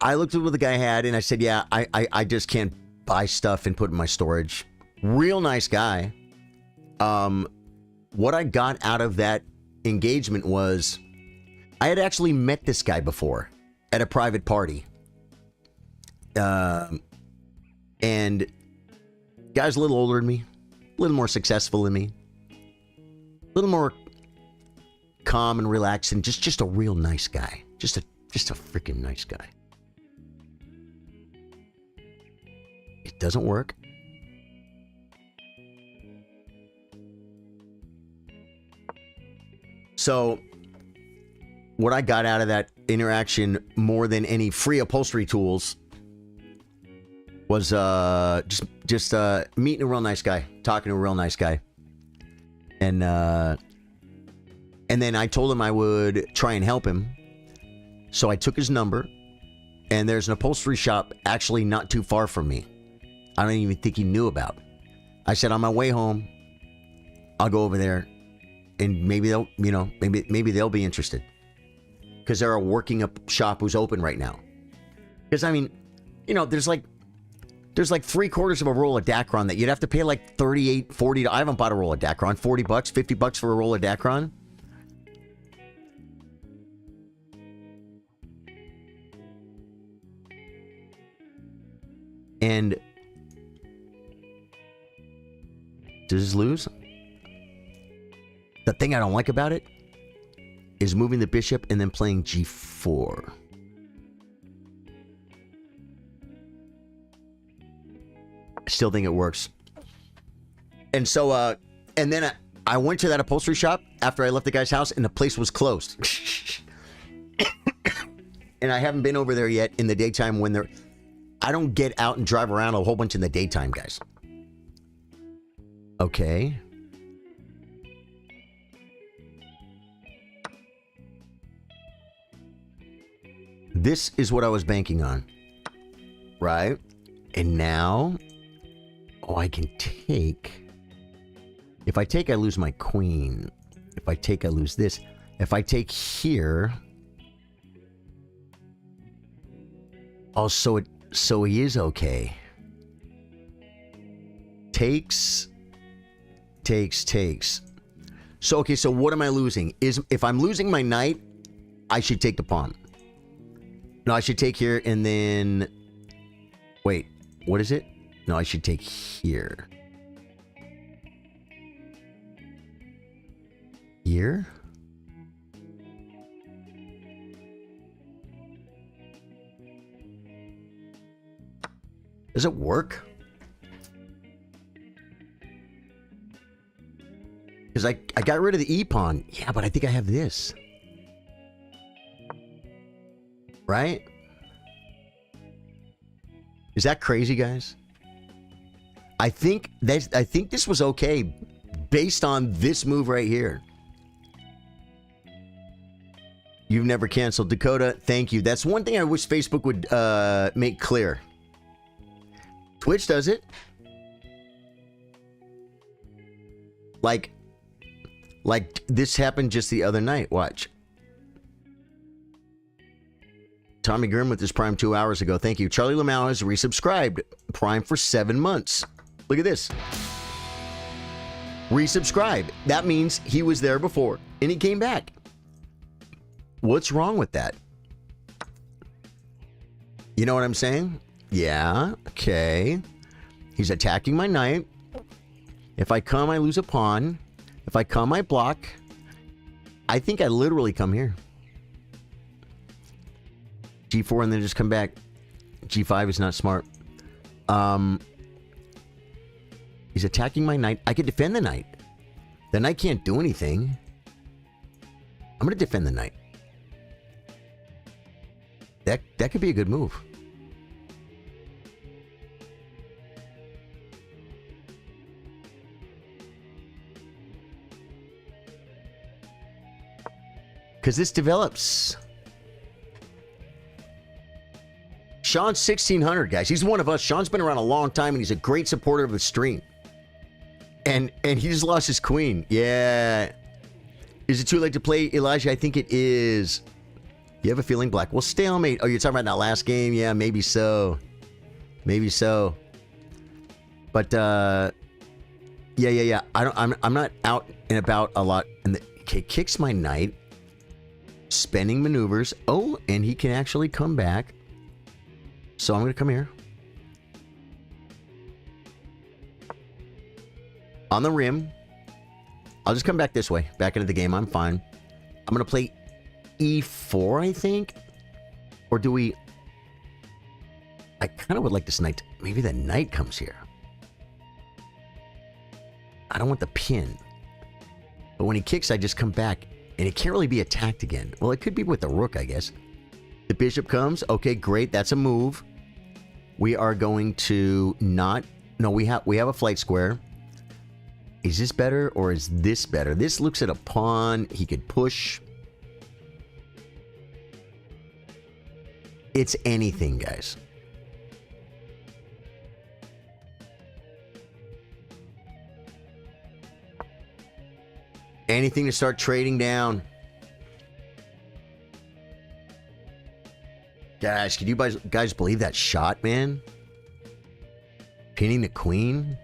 I looked at what the guy had and I said, yeah, I just can't buy stuff and put in my storage. Real nice guy. What I got out of that engagement was I had actually met this guy before at a private party. And guy's a little older than me, a little more successful than me, a little more calm and relaxed, and just a real nice guy. Just a freaking nice guy. It doesn't work. So what I got out of that interaction more than any free upholstery tools was just meeting a real nice guy, talking to a real nice guy. And then I told him I would try and help him. So I took his number, and there's an upholstery shop actually not too far from me. I don't even think he knew about. I said, on my way home, I'll go over there, and maybe they'll, maybe they'll be interested. Because they're a working up shop who's open right now. Because, I mean, there's like 3/4 of a roll of Dacron that you'd have to pay like $38, $40. I haven't bought a roll of Dacron. $40, $50 for a roll of Dacron. And does this lose? The thing I don't like about it is moving the bishop and then playing g4. I still think it works. And so, and then I went to that upholstery shop after I left the guy's house, and the place was closed. And I haven't been over there yet in the daytime when they're... I don't get out and drive around a whole bunch in the daytime, guys. Okay. This is what I was banking on. Right? And now... Oh, I can take... If I take, I lose my queen. If I take, I lose this. If I take here... Oh, so he is okay. Takes. So, okay, so what am I losing? If I'm losing my knight, I should take the pawn. No, I should take here and then... Wait. What is it? No, I should take here. Here? Does it work? Because I got rid of the E-pawn. Yeah, but I think I have this. Right? Is that crazy, guys? I think this was okay based on this move right here. You've never canceled. Dakota, thank you. That's one thing I wish Facebook would make clear. Twitch does it. Like this happened just the other night. Watch. Tommy Grimm with his Prime 2 hours ago. Thank you. Charlie Lamau has resubscribed. Prime for 7 months. Look at this. Resubscribe. That means he was there before and he came back. What's wrong with that? You know what I'm saying? Yeah. Okay. He's attacking my knight. If I come, I lose a pawn. If I come, I block. I think I literally come here. G4 and then just come back. G5 is not smart. He's attacking my knight. I could defend the knight. The knight can't do anything. I'm going to defend the knight. That could be a good move. Because this develops. Sean's 1600, guys. He's one of us. Sean's been around a long time, and he's a great supporter of the stream. And he just lost his queen. Yeah. Is it too late to play, Elijah? I think it is. You have a feeling black. Well, stalemate. Oh, you're talking about that last game? Yeah, maybe so. Maybe so. But yeah. I'm not out and about a lot. And okay, kicks my knight. Spending maneuvers. Oh, and he can actually come back. So I'm going to come here. On the rim. I'll just come back this way. Back into the game. I'm fine. I'm going to play E4, I think. Or do we... I kind of would like this knight. Maybe the knight comes here. I don't want the pin. But when he kicks, I just come back. And it can't really be attacked again. Well, it could be with the rook, I guess. The bishop comes. Okay, great. That's a move. We are going to not... No, we have a flight square. Is this better or is this better? This looks at a pawn. He could push. It's anything, guys. Anything to start trading down. Gosh, can you guys believe that shot, man? Pinning the queen.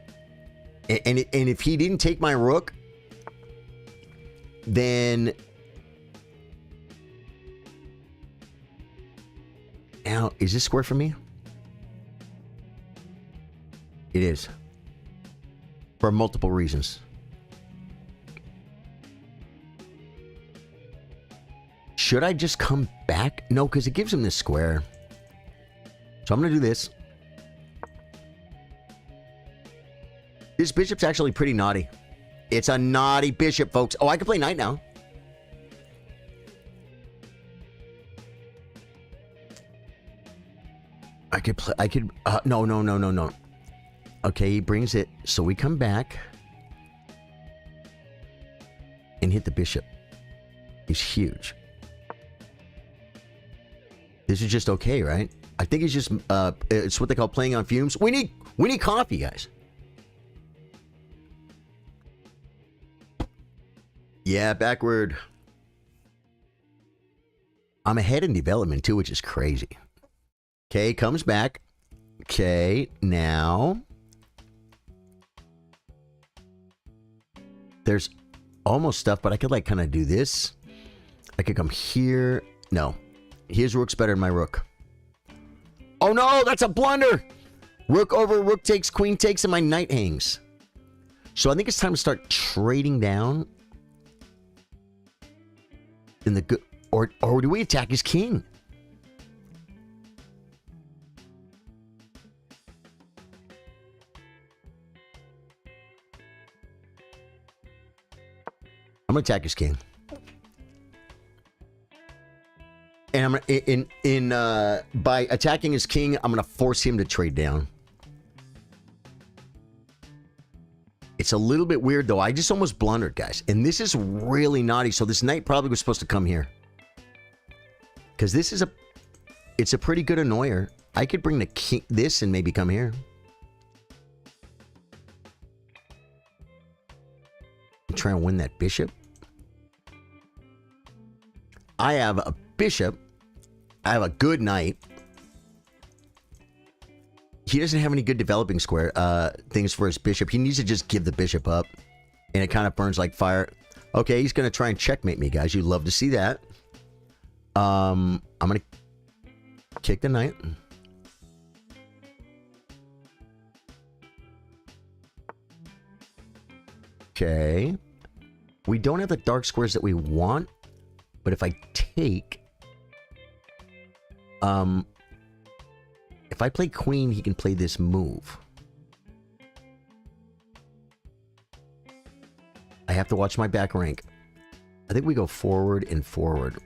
And if he didn't take my rook, then... Now, is this square for me? It is. For multiple reasons. Should I just come back? No, because it gives him this square. So I'm going to do this. This bishop's actually pretty naughty. It's a naughty bishop, folks. Oh, I can play knight now. No. Okay, he brings it. So we come back. And hit the bishop. He's huge. This is just okay, right? I think it's just, it's what they call playing on fumes. We need coffee, guys. Yeah, backward. I'm ahead in development too, which is crazy. Okay, comes back. Okay, now. There's almost stuff, but I could like kind of do this. I could come here. No. His rook's better than my rook. Oh no, that's a blunder. Rook over, rook takes, queen takes, and my knight hangs. So I think it's time to start trading down. In the good, or do we attack his king? I'm gonna attack his king. And I'm gonna, by attacking his king, I'm gonna force him to trade down. It's a little bit weird though. I just almost blundered, guys. And this is really naughty. So this knight probably was supposed to come here. Because this is it's a pretty good annoyer. I could bring the king, this, and maybe come here. Try and win that bishop. I have a bishop. I have a good knight. He doesn't have any good developing square things for his bishop. He needs to just give the bishop up. And it kind of burns like fire. Okay, he's going to try and checkmate me, guys. You love to see that. I'm going to kick the knight. Okay. We don't have the dark squares that we want. But if I take... if I play queen, he can play this move. I have to watch my back rank. I think we go forward and forward.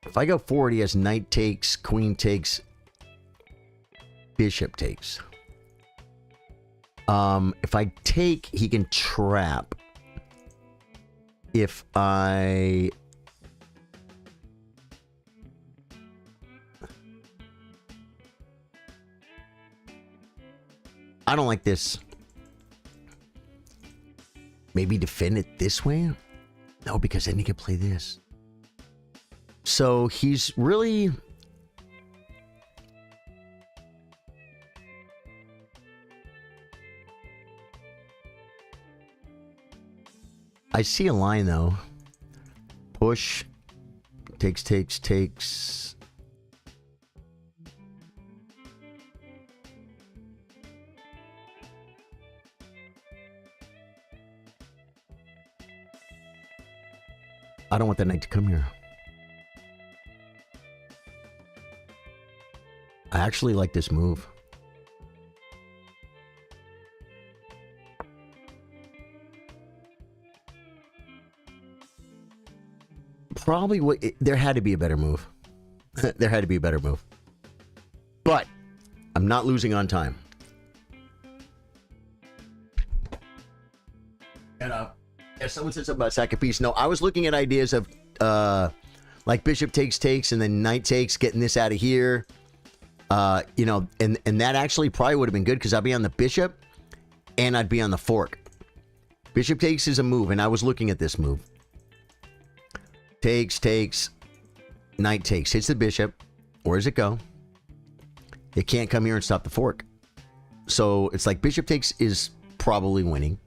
If I go forward, he has knight takes, queen takes, bishop takes. If I take, he can trap. If I... I don't like this. Maybe defend it this way? No, because then he can play this. So he's really... I see a line though. Push. Takes, takes, takes. I don't want that knight to come here. I actually like this move. Probably what there had to be a better move. There had to be a better move. But I'm not losing on time. And someone said something about sack a piece. No, I was looking at ideas of like bishop takes takes and then knight takes, getting this out of here. You know, and that actually probably would have been good because I'd be on the bishop and I'd be on the fork. Bishop takes is a move, and I was looking at this move. Takes, takes, knight takes. Hits the bishop. Where does it go? It can't come here and stop the fork. So it's like bishop takes is probably winning.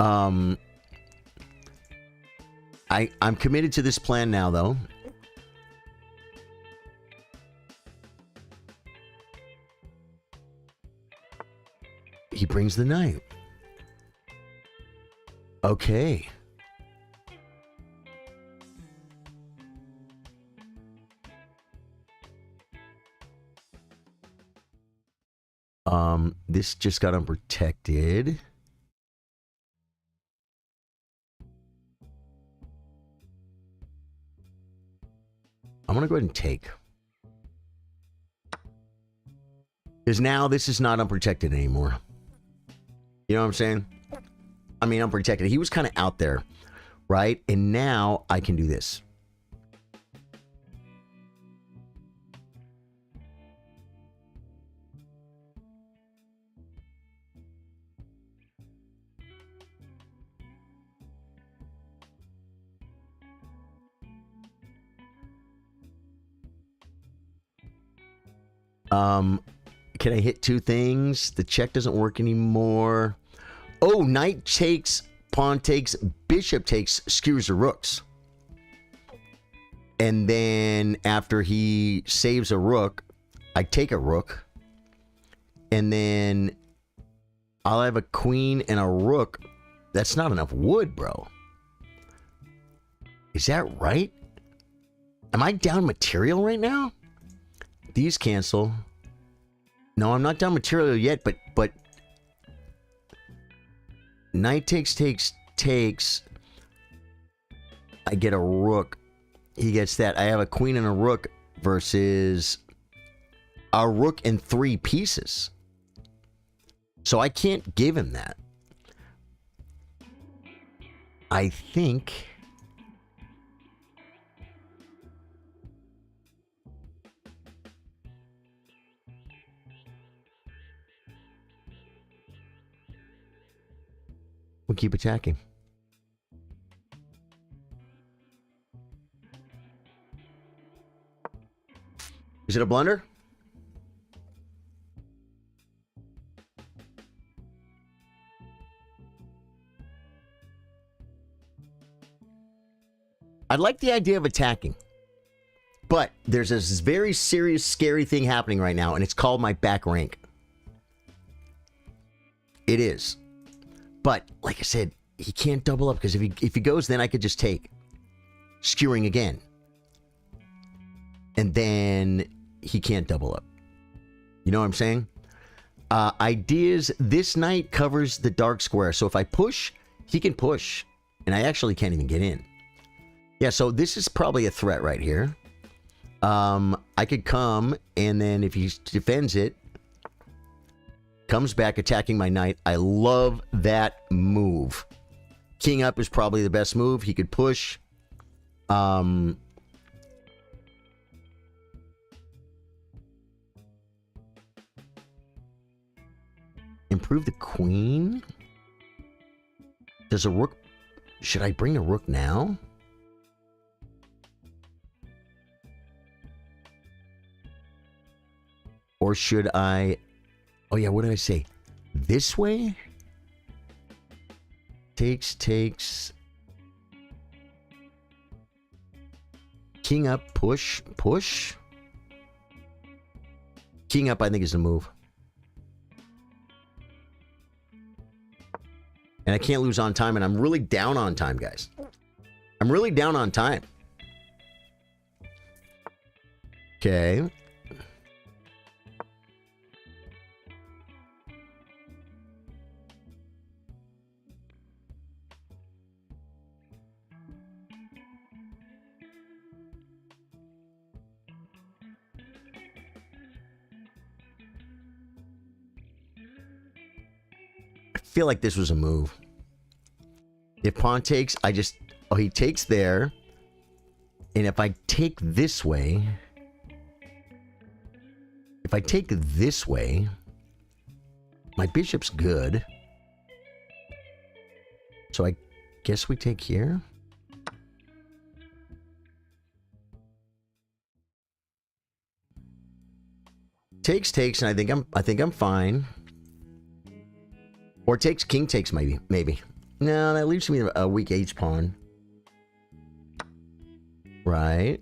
I'm committed to this plan now, though. He brings the knight. Okay. This just got unprotected. I'm going to go ahead and take. Because now this is not unprotected anymore. You know what I'm saying? I mean, unprotected. He was kind of out there, right? And now I can do this. Can I hit two things? The check doesn't work anymore. Oh, knight takes, pawn takes, bishop takes, skewers the rooks. And then after he saves a rook, I take a rook. And then I'll have a queen and a rook. That's not enough wood, bro. Is that right? Am I down material right now? These cancel. No, I'm not down material yet, but knight takes. I get a rook. He gets that. I have a queen and a rook versus a rook and 3 pieces. So I can't give him that. I think... we'll keep attacking. Is it a blunder? I like the idea of attacking. But there's this very serious, scary thing happening right now, and it's called my back rank. It is. But, like I said, he can't double up, because if he goes, then I could just take. Skewering again. And then he can't double up. You know what I'm saying? Ideas, this knight covers the dark square. So if I push, he can push. And I actually can't even get in. Yeah, so this is probably a threat right here. I could come, and then if he defends it, comes back attacking my knight. I love that move. King up is probably the best move. He could push. Improve the queen. Does a rook... should I bring a rook now? Or should I... oh yeah, what did I say? This way? Takes. King up, push. King up, I think, is the move. And I can't lose on time, and I'm really down on time, guys. I'm really down on time. Okay. I feel like this was a move. If pawn takes, I just... oh, he takes there. And if I take this way... if I take this way... my bishop's good. So I guess we take here. Takes, and I think I'm fine. Or takes, king takes, maybe. No, that leaves me a weak h pawn. Right.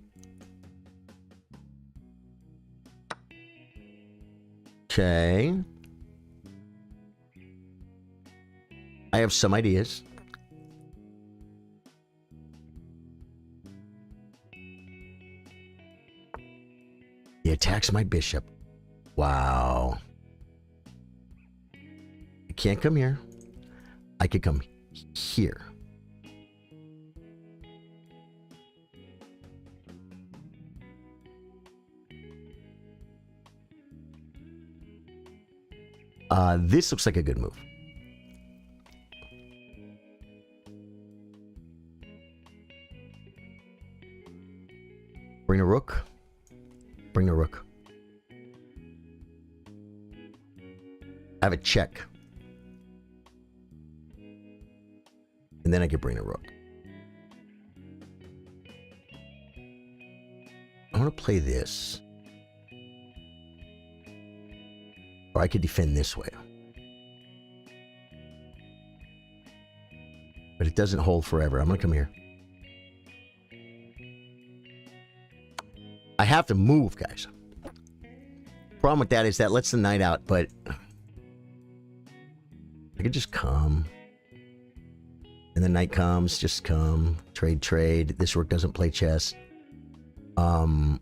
Okay. I have some ideas. He attacks my bishop. Wow. I can't come here. I could come here. This looks like a good move. Bring a rook. Bring a rook. I have a check. And then I could bring a rook. I want to play this. Or I could defend this way. But it doesn't hold forever. I'm going to come here. I have to move, guys. Problem with that is that lets the knight out, but I could just come. And the knight comes, just come. Trade, trade. This rook doesn't play chess. I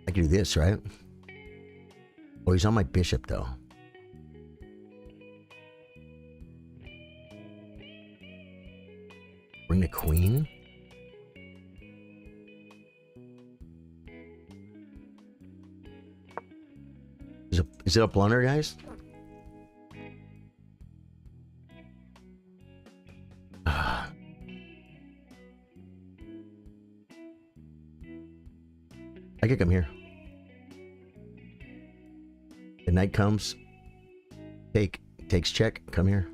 could do this, right? Oh, he's on my bishop, though. Bring the queen. Is it a blunder, guys? I could come here. The knight comes. Takes check. Come here.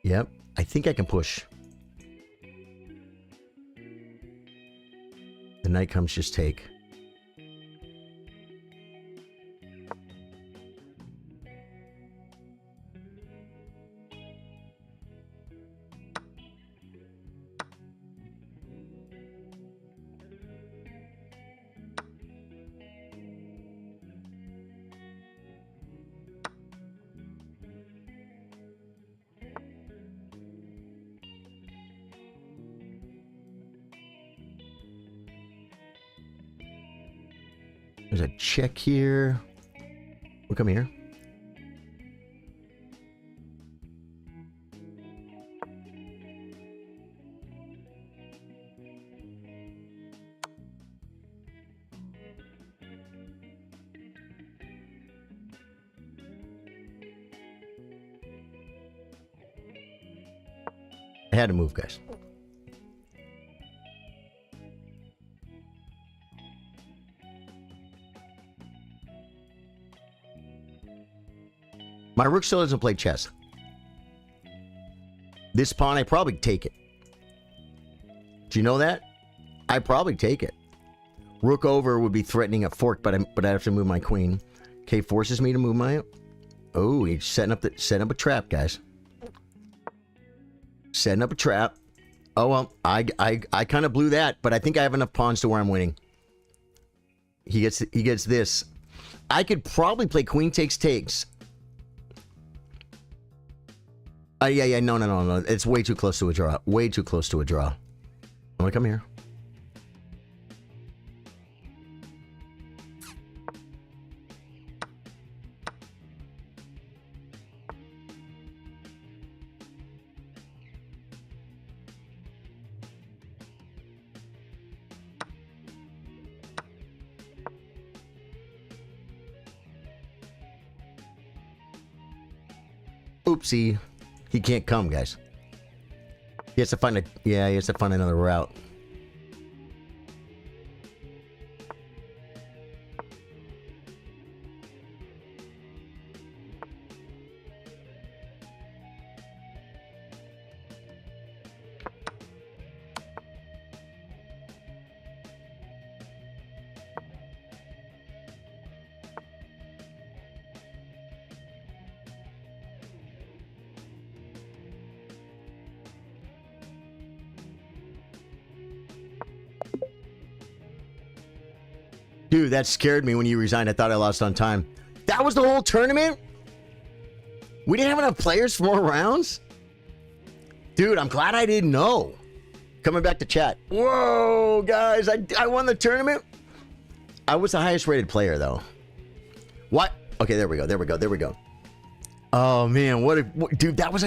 Yep. I think I can push. The knight comes, just take. There's a check here. We'll come here. I had to move, guys. My rook still doesn't play chess. This pawn, I probably take it. Do you know that? I probably take it. Rook over would be threatening a fork, but I have to move my queen. Okay, forces me to move my. Oh, he's setting up a trap, guys. Setting up a trap. Oh well, I kind of blew that, but I think I have enough pawns to where I'm winning. He gets this. I could probably play queen takes. Yeah, no. It's way too close to a draw. Way too close to a draw. I'm gonna come here. Oopsie. He can't come, guys. He has to find another route. Dude, that scared me when you resigned. I thought I lost on time. That was the whole tournament? We didn't have enough players for more rounds? Dude, I'm glad I didn't know. Coming back to chat. Whoa, guys, I won the tournament? I was the highest rated player, though. What? Okay, there we go. Oh, man, dude, that was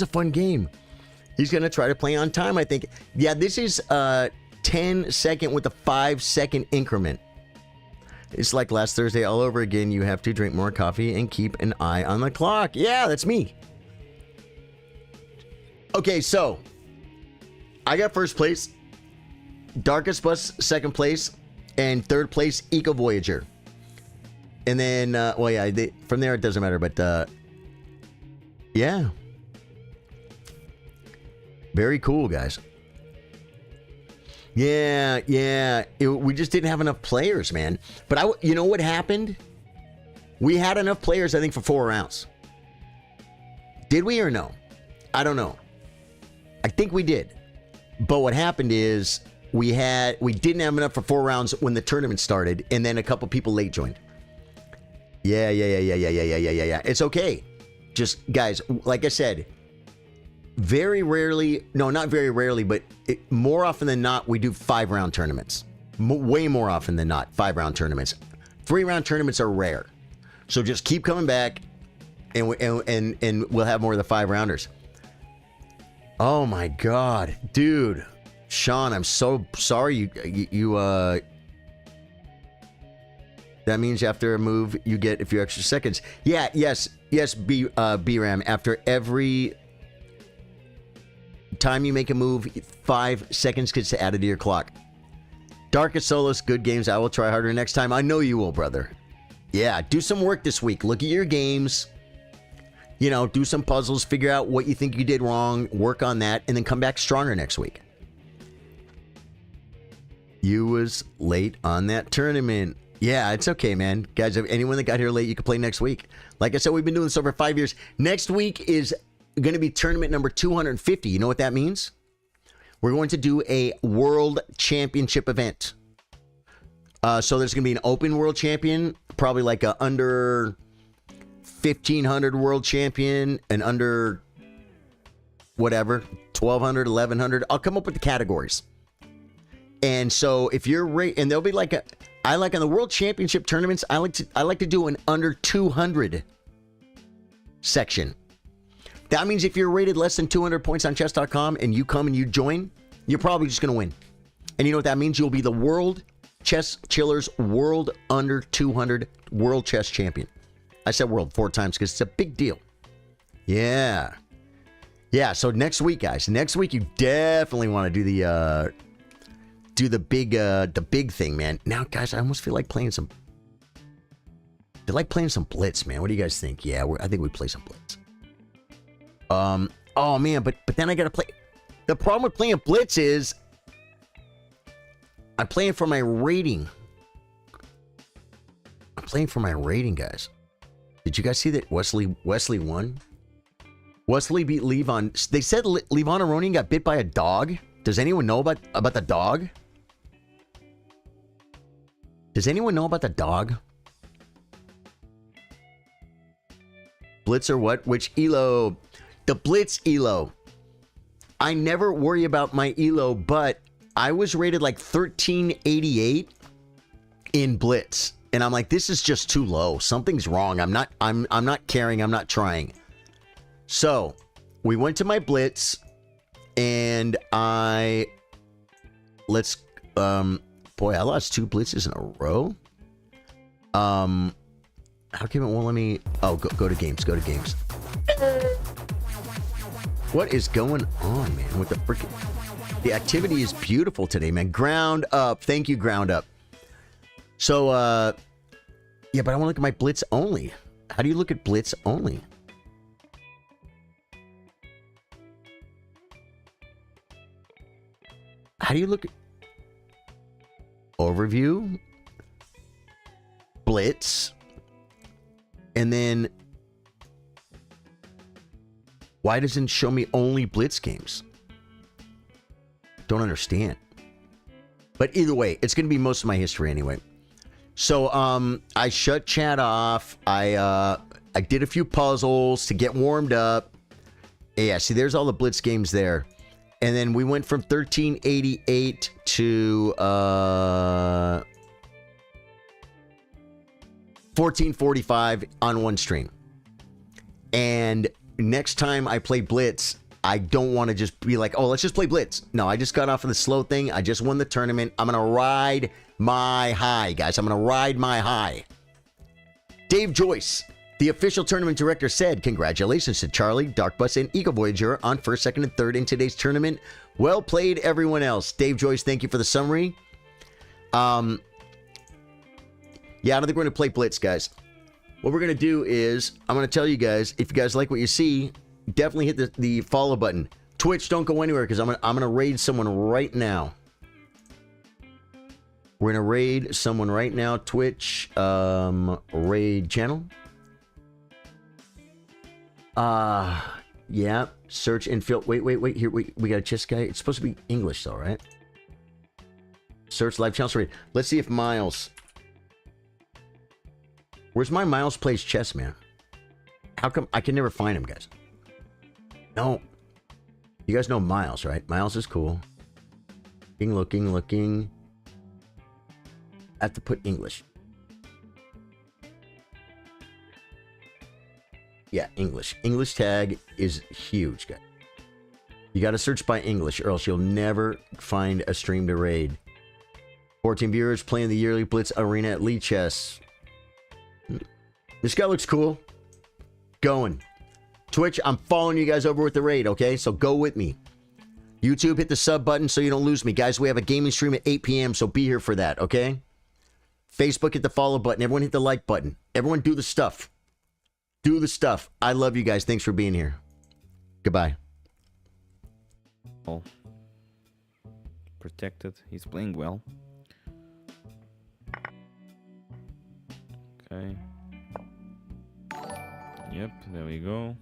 a fun game. He's going to try to play on time, I think. Yeah, this is 10 second with a 5-second increment. It's like last Thursday all over again. You have to drink more coffee and keep an eye on the clock. Yeah, that's me. Okay, so I got first place, Darkest Bus second place, and third place Eco Voyager. And then, from there it doesn't matter, but yeah, very cool, guys. Yeah. We just didn't have enough players, man. But you know what happened? We had enough players, I think, for 4 rounds. Did we or no? I don't know. I think we did. But what happened is we didn't have enough for 4 rounds when the tournament started, and then a couple people late joined. Yeah. It's okay. Just, guys, like I said, very rarely, no, not very rarely, but more often than not, we do 5-round tournaments. Way more often than not, 5-round tournaments. 3-round tournaments are rare. So just keep coming back, and we'll have more of the 5-rounders. Oh my God, dude, Sean, I'm so sorry. That means after a move, you get a few extra seconds. Yeah, yes, BRAM. After every time you make a move, 5 seconds gets added to your clock. Darkest Solus, good games. I will try harder next time. I know you will, brother. Yeah, do some work this week. Look at your games. You know, do some puzzles. Figure out what you think you did wrong. Work on that. And then come back stronger next week. You was late on that tournament. Yeah, it's okay, man. Guys, if anyone that got here late, you can play next week. Like I said, we've been doing this over 5 years. Next week is going to be tournament number 250. You know what that means? We're going to do a world championship event. So there's going to be an open world champion, probably like a under 1,500 world champion, and under whatever, 1,200, 1,100. I'll come up with the categories. And so if you're and there'll be like I like on the world championship tournaments, I like to do an under 200 section. That means if you're rated less than 200 points on chess.com and you come and you join, you're probably just going to win. And you know what that means? You'll be the World Chess Chillers World Under 200 World Chess Champion. I said world 4 times because it's a big deal. Yeah. Yeah, so next week, guys. Next week, you definitely want to do the big thing, man. Now, guys, I almost feel like playing some... I like playing some Blitz, man. What do you guys think? Yeah, I think we play some Blitz. Oh, man, but then I got to play... The problem with playing Blitz is... I'm playing for my rating. I'm playing for my rating, guys. Did you guys see that Wesley won? Wesley beat Levon. They said Levon Aronian got bit by a dog. Does anyone know about the dog? Does anyone know about the dog? Blitz or what? Which ELO? The Blitz ELO. I never worry about my ELO, but I was rated like 1388 in Blitz. And I'm like, this is just too low. Something's wrong. I'm not caring. I'm not trying. So we went to my Blitz and boy, I lost 2 blitzes in a row. How come it won't let me? Oh, go to games. Go to games. What is going on, man? With the freaking... The activity is beautiful today, man. Ground up. Thank you, Ground Up. So, yeah, but I want to look at my Blitz only. How do you look at Blitz only? How do you look at... Overview? Blitz? And then... Why doesn't it show me only Blitz games? Don't understand. But either way, it's going to be most of my history anyway. So, I shut chat off. I did a few puzzles to get warmed up. Yeah, see, there's all the Blitz games there. And then we went from 1388 to 1445 on one stream. And next time I play Blitz, I don't want to just be like, oh, let's just play Blitz. No, I just got off of the slow thing. I just won the tournament. I'm going to ride my high, guys. I'm going to ride my high. Dave Joyce, the official tournament director, said, congratulations to Charlie, Darkbus, and Eagle Voyager on 1st, 2nd, and 3rd in today's tournament. Well played, everyone else. Dave Joyce, thank you for the summary. Yeah, I don't think we're going to play Blitz, guys. What we're going to do is, I'm going to tell you guys, if you guys like what you see, definitely hit the follow button. Twitch, don't go anywhere because I'm gonna raid someone right now. We're gonna raid someone right now. Twitch, raid channel. Yeah. Search and fill. Wait. Here, we got a chess guy. It's supposed to be English though, right? Search live channel raid. Let's see if Miles. Where's my Miles plays chess, man? How come I can never find him, guys? No. You guys know Miles, right? Miles is cool. Looking. I have to put English. Yeah, English. English tag is huge, guys. You got to search by English or else you'll never find a stream to raid. 14 viewers playing the yearly Blitz Arena at Lee Chess. This guy looks cool. Going. Twitch, I'm following you guys over with the raid, okay? So go with me. YouTube, hit the sub button so you don't lose me. Guys, we have a gaming stream at 8 p.m., so be here for that, okay? Facebook, hit the follow button. Everyone hit the like button. Everyone do the stuff. Do the stuff. I love you guys. Thanks for being here. Goodbye. Oh. Protected. He's playing well. Okay. Yep, there we go.